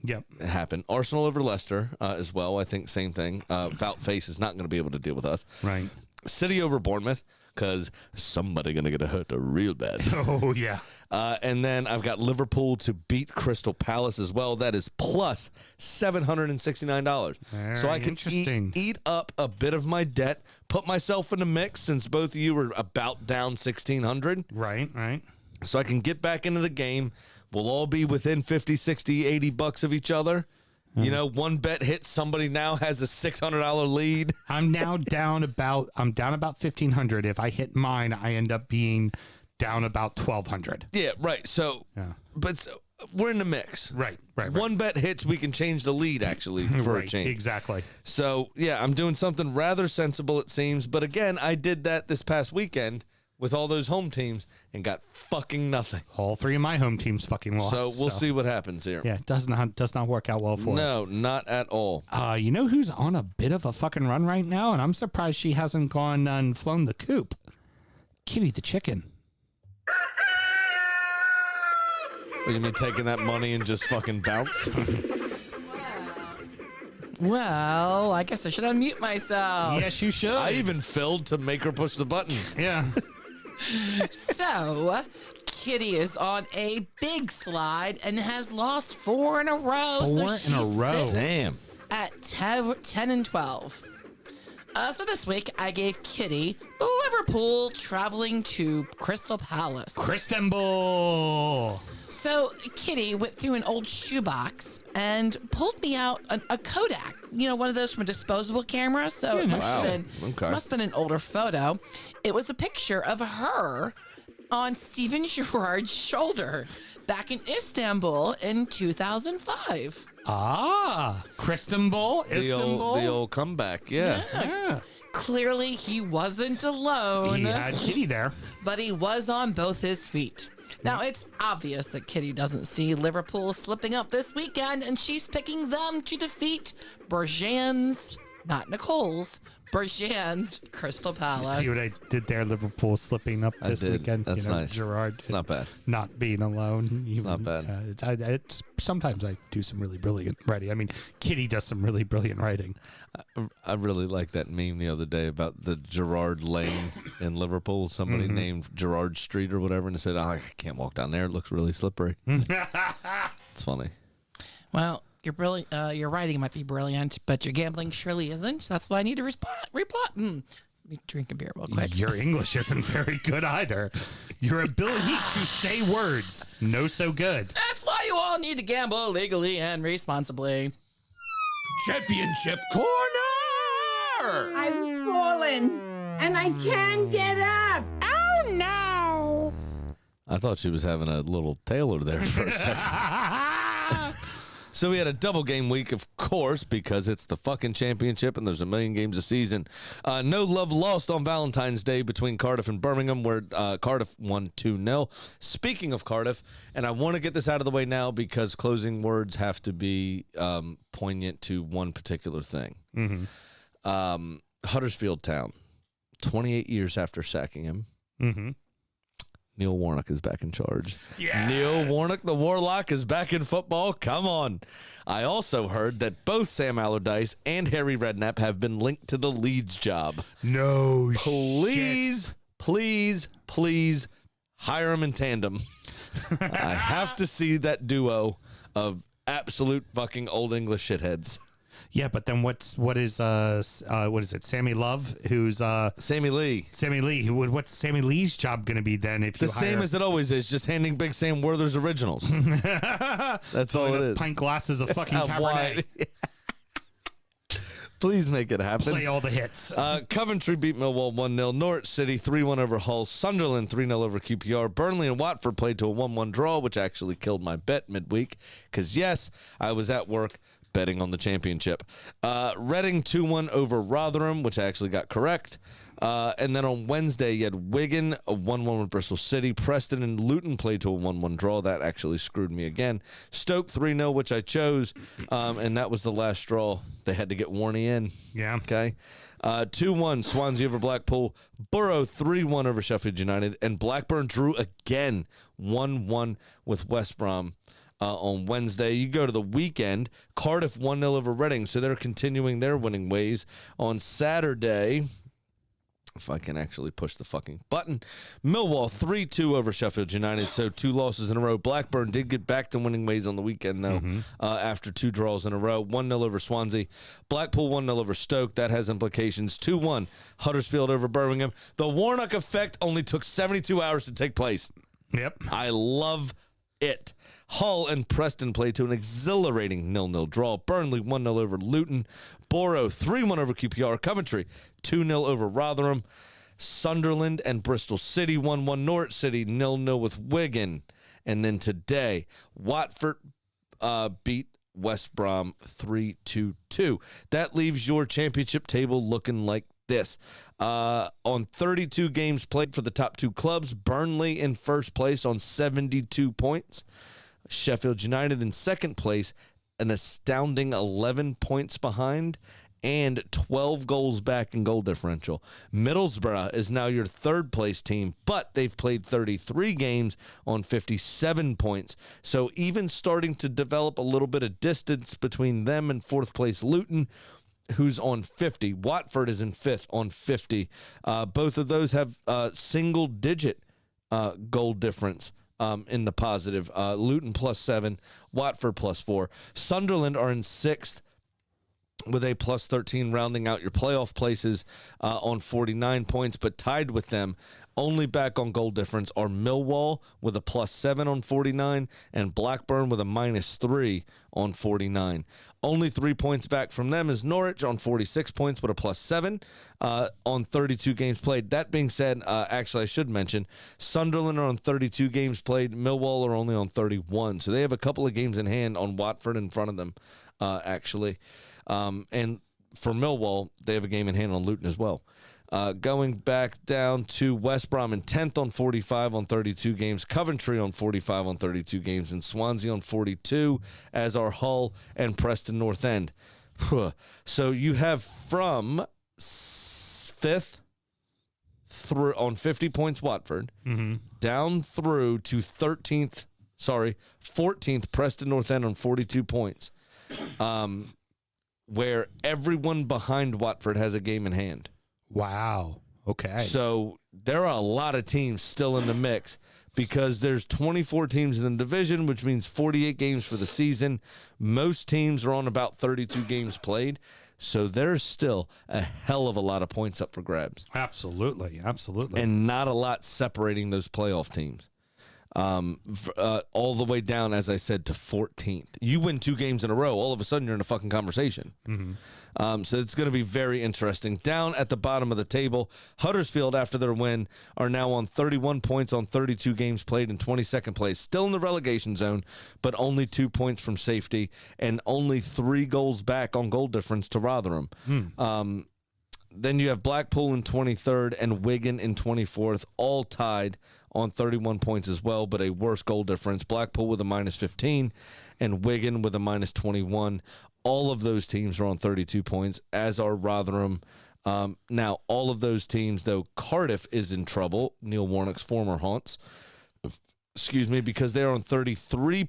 happen. Arsenal over Leicester as well. I think same thing. Vout Face is not going to be able to deal with us. Right. City over Bournemouth, because somebody going to get hurt real bad. Oh, yeah. And then I've got Liverpool to beat Crystal Palace as well. That is plus $769. So I can eat up a bit of my debt, put myself in the mix since both of you were about down 1,600. Right, right. So I can get back into the game. We'll all be within 50, 60, $80 of each other. You know, one bet hits, somebody now has a $600 lead. I'm now down about $1,500. If I hit mine, I end up being down about $1,200. Yeah, right. So, we're in the mix. Right. One bet hits, we can change the lead, actually, for a change. Exactly. So, yeah, I'm doing something rather sensible, it seems. But again, I did that this past weekend with all those home teams and got fucking nothing. All three of my home teams fucking lost. So we'll see what happens here. Yeah, it does not work out well for us. No, not at all. You know who's on a bit of a fucking run right now? And I'm surprised she hasn't gone and flown the coop. Kitty the chicken. What, you mean taking that money and just fucking bounce? Well, I guess I should unmute myself. Yes, you should. I even filled to make her push the button. Yeah. So, Kitty is on a big slide and has lost 4 in a row. Four so in a row. Sits Damn. at 10 and 12. So this week, I gave Kitty Liverpool traveling to Crystal Palace. Christenbull. So Kitty went through an old shoebox and pulled me out a Kodak. You know, one of those from a disposable camera. So it must have been an older photo. It was a picture of her on Steven Gerrard's shoulder back in Istanbul in 2005. Christenbull. The old comeback, yeah. Clearly, he wasn't alone. He had Kitty there. But he was on both his feet. Now, it's obvious that Kitty doesn't see Liverpool slipping up this weekend, and she's picking them to defeat Bergeon's, not Nicole's, Bergeon's Crystal Palace. See what I did there? Liverpool slipping up this weekend. That's nice. Gerrard. It's not bad. Not being alone. It's not bad. Sometimes I do some really brilliant writing. I mean, Kitty does some really brilliant writing. I really liked that meme the other day about the Gerrard Lane in Liverpool. Somebody named Gerrard Street or whatever, and they said, I can't walk down there. It looks really slippery. It's funny. Well, your writing might be brilliant, but your gambling surely isn't. That's why I need to replot. Let me drink a beer real quick. Your English isn't very good either. Your ability to say words, no so good. That's why you all need to gamble legally and responsibly. Championship corner. I've fallen and I can't get up. Oh no! I thought she was having a little Taylor there for a second. So we had a double game week, of course, because it's the fucking championship and there's a million games a season. No love lost on Valentine's Day between Cardiff and Birmingham, where Cardiff won 2-0. Speaking of Cardiff, and I want to get this out of the way now because closing words have to be poignant to one particular thing. Huddersfield Town, 28 years after sacking him. Neil Warnock is back in charge. Yes. Neil Warnock, the Warlock, is back in football. Come on. I also heard that both Sam Allardyce and Harry Redknapp have been linked to the Leeds job. No Please, please, please hire them in tandem. I have to see that duo of absolute fucking old English shitheads. Yeah, but then what is it? Sammy Love, who's Sammy Lee. Sammy Lee. What's Sammy Lee's job going to be then? If The you same hire... as it always is, just handing Big Sam Werther's originals. That's all it is. Pint glasses of fucking Cabernet. Please make it happen. Play all the hits. Coventry beat Millwall 1-0. Norwich City 3-1 over Hull. Sunderland 3-0 over QPR. Burnley and Watford played to a 1-1 draw, which actually killed my bet midweek. Because, yes, I was at work betting on the championship. Reading 2-1 over Rotherham, which I actually got correct. And then on Wednesday, you had Wigan, a 1-1 with Bristol City. Preston and Luton played to a 1-1 draw. That actually screwed me again. Stoke 3-0, which I chose, and that was the last straw. They had to get Warney in. Yeah. Okay. 2-1 Swansea over Blackpool. Borough 3-1 over Sheffield United. And Blackburn drew again 1-1 with West Brom. On Wednesday. You go to the weekend, Cardiff 1-0 over Reading, so they're continuing their winning ways. On Saturday, if I can actually push the fucking button, Millwall 3-2 over Sheffield United, so 2 losses in a row. Blackburn did get back to winning ways on the weekend, though, after 2 draws in a row. 1-0 over Swansea. Blackpool 1-0 over Stoke. That has implications. 2-1 Huddersfield over Birmingham. The Warnock effect only took 72 hours to take place. Yep. I love it. Hull and Preston played to an exhilarating 0-0 draw. Burnley 1-0 over Luton. Borough 3-1 over QPR. Coventry 2-0 over Rotherham. Sunderland and Bristol City 1-1. Norwich City 0-0 with Wigan. And then today, Watford beat West Brom 3-2. That leaves your championship table looking like this. On 32 games played for the top 2 clubs, Burnley in first place on 72 points. Sheffield United in second place, an astounding 11 points behind, and 12 goals back in goal differential. Middlesbrough is now your third place team, but they've played 33 games on 57 points. So even starting to develop a little bit of distance between them and fourth place Luton, who's on 50. Watford is in fifth on 50. Both of those have single-digit goal difference in the positive. Luton +7, Watford +4. Sunderland are in sixth with a +13, rounding out your playoff places on 49 points, but tied with them, only back on goal difference, are Millwall with a +7 on 49 and Blackburn with a -3 on 49. Only 3 points back from them is Norwich on 46 points with a +7 on 32 games played. That being said, actually I should mention, Sunderland are on 32 games played. Millwall are only on 31. So they have a couple of games in hand on Watford in front of them, actually. And for Millwall, they have a game in hand on Luton as well. Going back down to West Brom in 10th on 45 on 32 games, Coventry on 45 on 32 games, and Swansea on 42, as are Hull and Preston North End. So you have from 5th through on 50 points Watford, down through to 14th Preston North End on 42 points, where everyone behind Watford has a game in hand. Wow. Okay. So there are a lot of teams still in the mix because there's 24 teams in the division, which means 48 games for the season. Most teams are on about 32 games played. So there's still a hell of a lot of points up for grabs. Absolutely. Absolutely. And not a lot separating those playoff teams. All the way down, as I said, to 14th. You win 2 games in a row, all of a sudden you're in a fucking conversation. So it's going to be very interesting. Down at the bottom of the table, Huddersfield, after their win, are now on 31 points on 32 games played in 22nd place. Still in the relegation zone, but only 2 points from safety and only 3 goals back on goal difference to Rotherham. Then you have Blackpool in 23rd and Wigan in 24th, all tied on 31 points as well, but a worse goal difference. Blackpool with a -15 and Wigan with a -21. All of those teams are on 32 points, as are Rotherham. Now, all of those teams, though, Cardiff is in trouble, Neil Warnock's former haunts, because they're on 33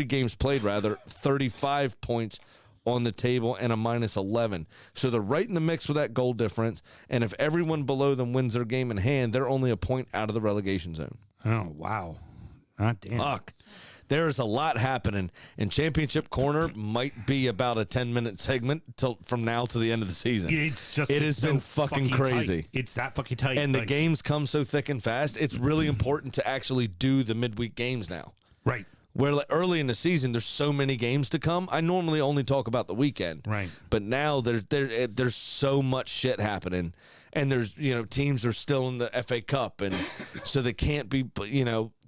games played, 35 points on the table and a -11. So they're right in the mix with that goal difference. And if everyone below them wins their game in hand, they're only a point out of the relegation zone. Oh, wow. God damn. Fuck. There's a lot happening. And Championship Corner might be about a 10-minute segment from now to the end of the season. It has been fucking crazy. Tight. It's that fucking tight. And the games come so thick and fast, it's really important to actually do the midweek games now. Right. Where early in the season, there's so many games to come. I normally only talk about the weekend. Right. But now there's so much shit happening. And there's, teams are still in the FA Cup. And so they can't be,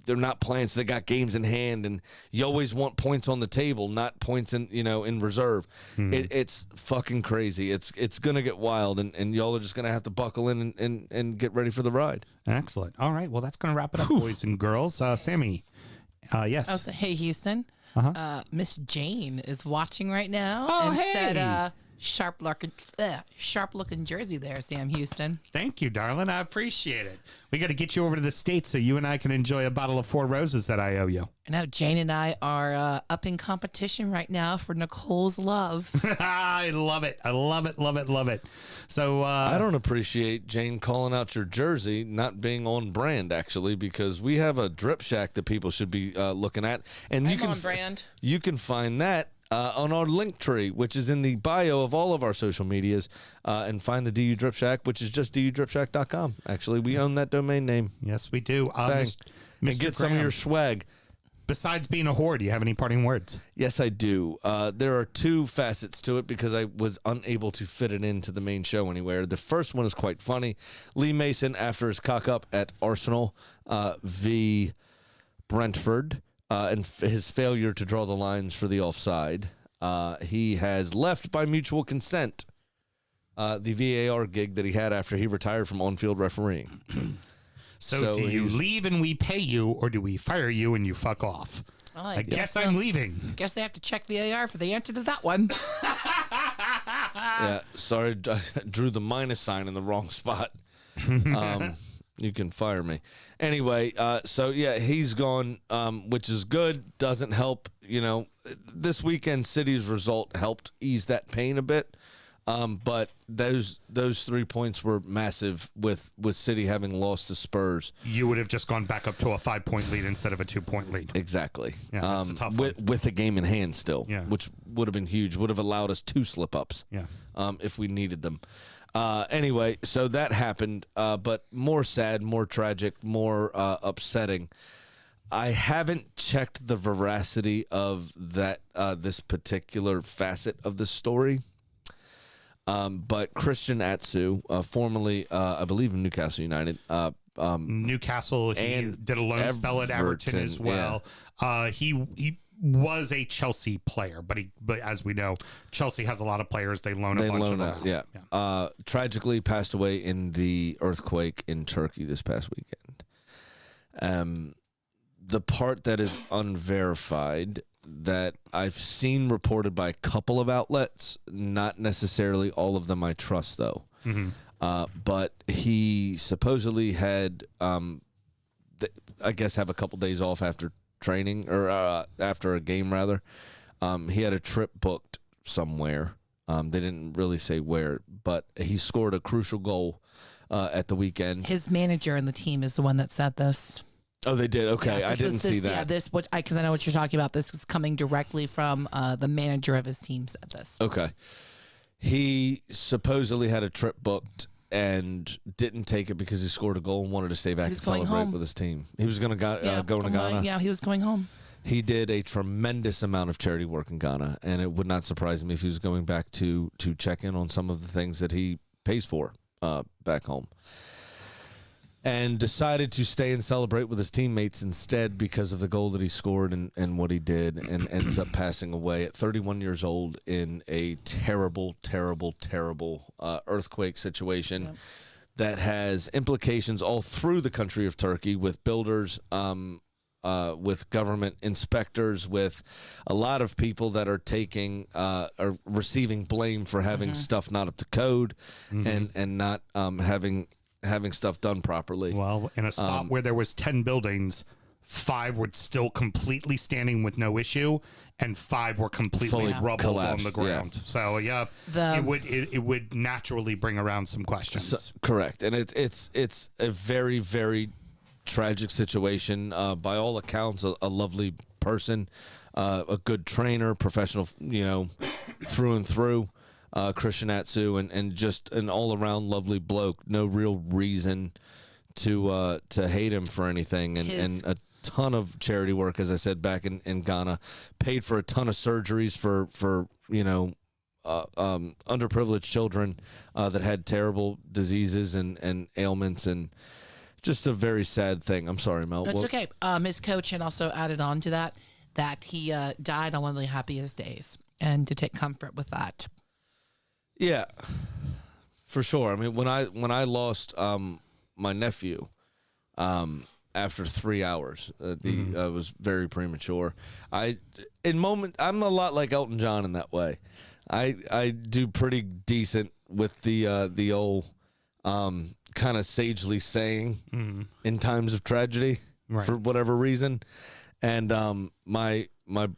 they're not playing, so they got games in hand, and you always want points on the table, not points in reserve. It's fucking crazy. It's gonna get wild, and y'all are just gonna have to buckle in and get ready for the ride. Excellent. All right. Well, that's gonna wrap it up, boys and girls. Sammy. Yes. I'll say, hey, Houston. Miss Jane is watching right now. Oh, and hey. said, sharp looking jersey there, Sam Houston. Thank you, darling. I appreciate it. We got to get you over to the States so you and I can enjoy a bottle of Four Roses that I owe you. I know Jane and I are up in competition right now for Nicole's love. I love it. I love it, love it, love it. So I don't appreciate Jane calling out your jersey not being on brand, actually, because we have a drip shack that people should be looking at, and I'm on brand. You can find that on our link tree, which is in the bio of all of our social medias, and find the DU Drip Shack, which is just dudripshack.com. Actually, we own that domain name. Yes, we do. Bang. And get some of your swag. Besides being a whore, do you have any parting words? Yes, I do. There are two facets to it because I was unable to fit it into the main show anywhere. The first one is quite funny. Lee Mason, after his cock up at Arsenal v. Brentford, and his failure to draw the lines for the offside, he has left by mutual consent the VAR gig that he had after he retired from on-field refereeing. So do you leave and we pay you, or do we fire you and you fuck off? Well, I guess I'm leaving. Guess they have to check VAR for the answer to that one. Yeah, sorry, I drew the minus sign in the wrong spot. You can fire me. Anyway, so yeah, he's gone, which is good. Doesn't help, this weekend City's result helped ease that pain a bit. But those 3 points were massive with City having lost to Spurs. You would have just gone back up to a 5-point lead instead of a 2-point lead. Exactly. Yeah, that's a tough one. With a game in hand still, yeah. Which would have been huge. Would have allowed us 2 slip-ups, yeah. If we needed them. Anyway, so that happened, but more sad, more tragic, more upsetting. I haven't checked the veracity of that this particular facet of the story. But Christian Atsu, formerly, I believe, in Newcastle United. Newcastle, he did a loan spell at Everton as well. Yeah. He was a Chelsea player, but as we know, Chelsea has a lot of players. They loan a bunch of them out. Yeah. Tragically passed away in the earthquake in Turkey this past weekend. The part that is unverified that I've seen reported by a couple of outlets, not necessarily all of them I trust, though. Mm-hmm. But he supposedly had, I guess, have a couple days off after training, or after a game, rather. He had a trip booked somewhere. They didn't really say where, but he scored a crucial goal at the weekend. His manager and the team is the one that said this. Oh, they did? Okay, I didn't see that. Yeah, because I know what you're talking about. This is coming directly from the manager of his team said this. Okay. He supposedly had a trip booked and didn't take it because he scored a goal and wanted to stay back and celebrate with his team. He was going to go to Ghana. Yeah, he was going home. He did a tremendous amount of charity work in Ghana, and it would not surprise me if he was going back to check in on some of the things that he pays for back home. And decided to stay and celebrate with his teammates instead because of the goal that he scored and what he did, and ends up passing away at 31 years old in a terrible, terrible, terrible earthquake situation that has implications all through the country of Turkey with builders, with government inspectors, with a lot of people that are taking are receiving blame for having stuff not up to code and not having stuff done properly. Well, in a spot where there was 10 buildings, 5 were still completely standing with no issue, and 5 were completely rubbled collapsed, on the ground. So it would naturally bring around some questions. Correct, and it's a very, very tragic situation. By all accounts, a lovely person, a good trainer, professional, through and through. Christian Atsu, and just an all-around lovely bloke. No real reason to hate him for anything. And a ton of charity work, as I said, back in Ghana. Paid for a ton of surgeries for underprivileged children that had terrible diseases and ailments, and just a very sad thing. I'm sorry, Mel. It's okay. His coach had also added on to that he died on one of the happiest days, and to take comfort with that. Yeah, for sure. I mean, when I lost my nephew after 3 hours, was very premature. I'm a lot like Elton John in that way. I do pretty decent with the old kind of sagely saying in times of tragedy for whatever reason. And my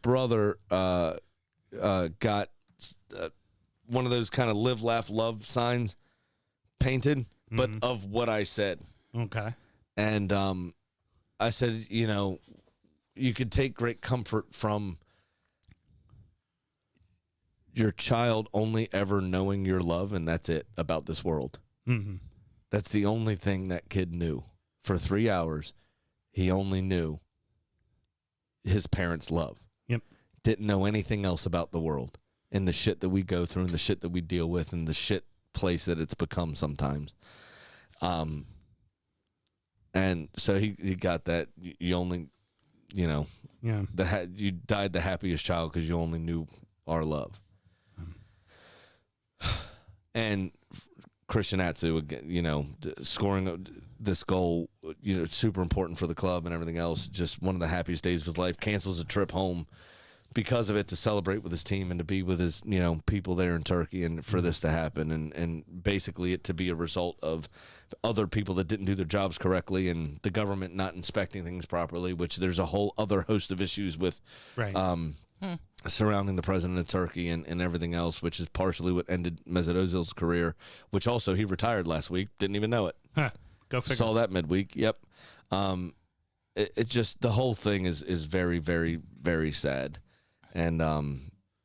brother got one of those kind of live, laugh, love signs painted, but of what I said. Okay. And I said, you could take great comfort from your child only ever knowing your love, and that's it about this world. Mm-hmm. That's the only thing that kid knew. For 3 hours, he only knew his parents' love. Yep. Didn't know anything else about the world and the shit that we go through and the shit that we deal with and the shit place that it's become sometimes. And so he got that. You only, you died the happiest child because you only knew our love. And Christian Atsu, scoring this goal, super important for the club and everything else. Just one of the happiest days of his life. Cancels a trip home because of it to celebrate with his team and to be with his, people there in Turkey and for this to happen. And basically it to be a result of other people that didn't do their jobs correctly and the government not inspecting things properly, which there's a whole other host of issues with. Right. Surrounding the president of Turkey and everything else, which is partially what ended Mesut Ozil's career, which also he retired last week. Didn't even know it. Huh. Go figure. Saw that midweek. Yep. It just, the whole thing is very, very, very sad. And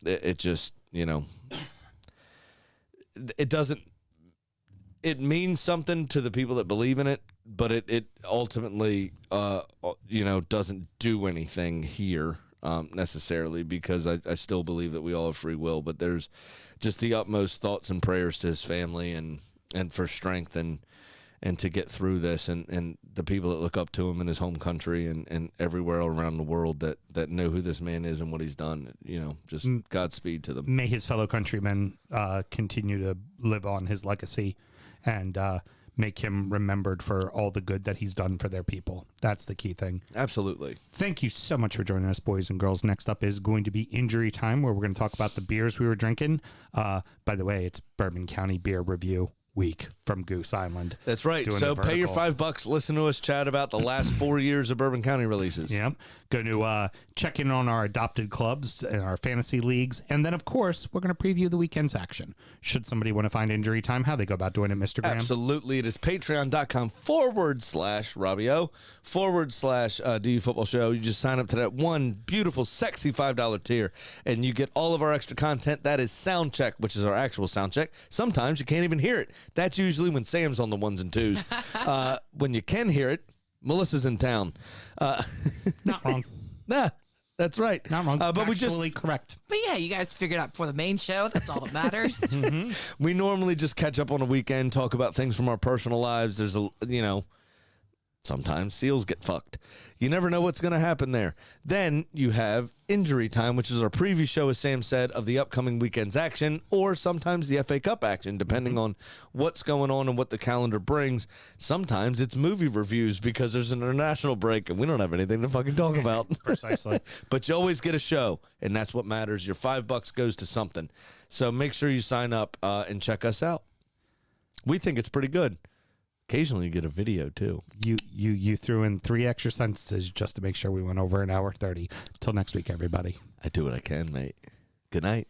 it just, it doesn't, it means something to the people that believe in it, but it ultimately, doesn't do anything here. Necessarily, because I still believe that we all have free will, but there's just the utmost thoughts and prayers to his family and for strength and to get through this and the people that look up to him in his home country and everywhere around the world that know who this man is and what he's done, just Godspeed to them. May his fellow countrymen continue to live on his legacy and make him remembered for all the good that he's done for their people. That's the key thing. Absolutely. Thank you so much for joining us, boys and girls. Next up is going to be Injury Time, where we're going to talk about the beers we were drinking. By the way, it's Bourbon County Beer Review Week from Goose Island. That's right. So pay your $5. Listen to us chat about the last 4 years of Bourbon County releases. Yep. Going to check in on our adopted clubs and our fantasy leagues. And then, of course, we're going to preview the weekend's action. Should somebody want to find Injury Time, how they go about doing it, Mr. Graham? Absolutely. It is patreon.com/Robbio//DU Football Show. You just sign up to that one beautiful, sexy $5 tier, and you get all of our extra content. That is Sound Check, which is our actual sound check. Sometimes you can't even hear it. That's usually when Sam's on the ones and twos. When you can hear it, Melissa's in town. Not wrong. Nah, that's right. Not wrong. But actually correct. But yeah, you guys figured out before the main show. That's all that matters. We normally just catch up on a weekend, talk about things from our personal lives. There's sometimes seals get fucked. You never know what's going to happen there. Then you have Injury Time, which is our preview show, as Sam said, of the upcoming weekend's action, or sometimes the FA Cup action, depending on what's going on and what the calendar brings. Sometimes it's movie reviews because there's an international break and we don't have anything to fucking talk about. Precisely. But you always get a show, and that's what matters. Your $5 goes to something. So make sure you sign up and check us out. We think it's pretty good. Occasionally you get a video too. You threw in 3 extra sentences just to make sure we went over an hour 30. Till next week, everybody. I do what I can, mate. Good night.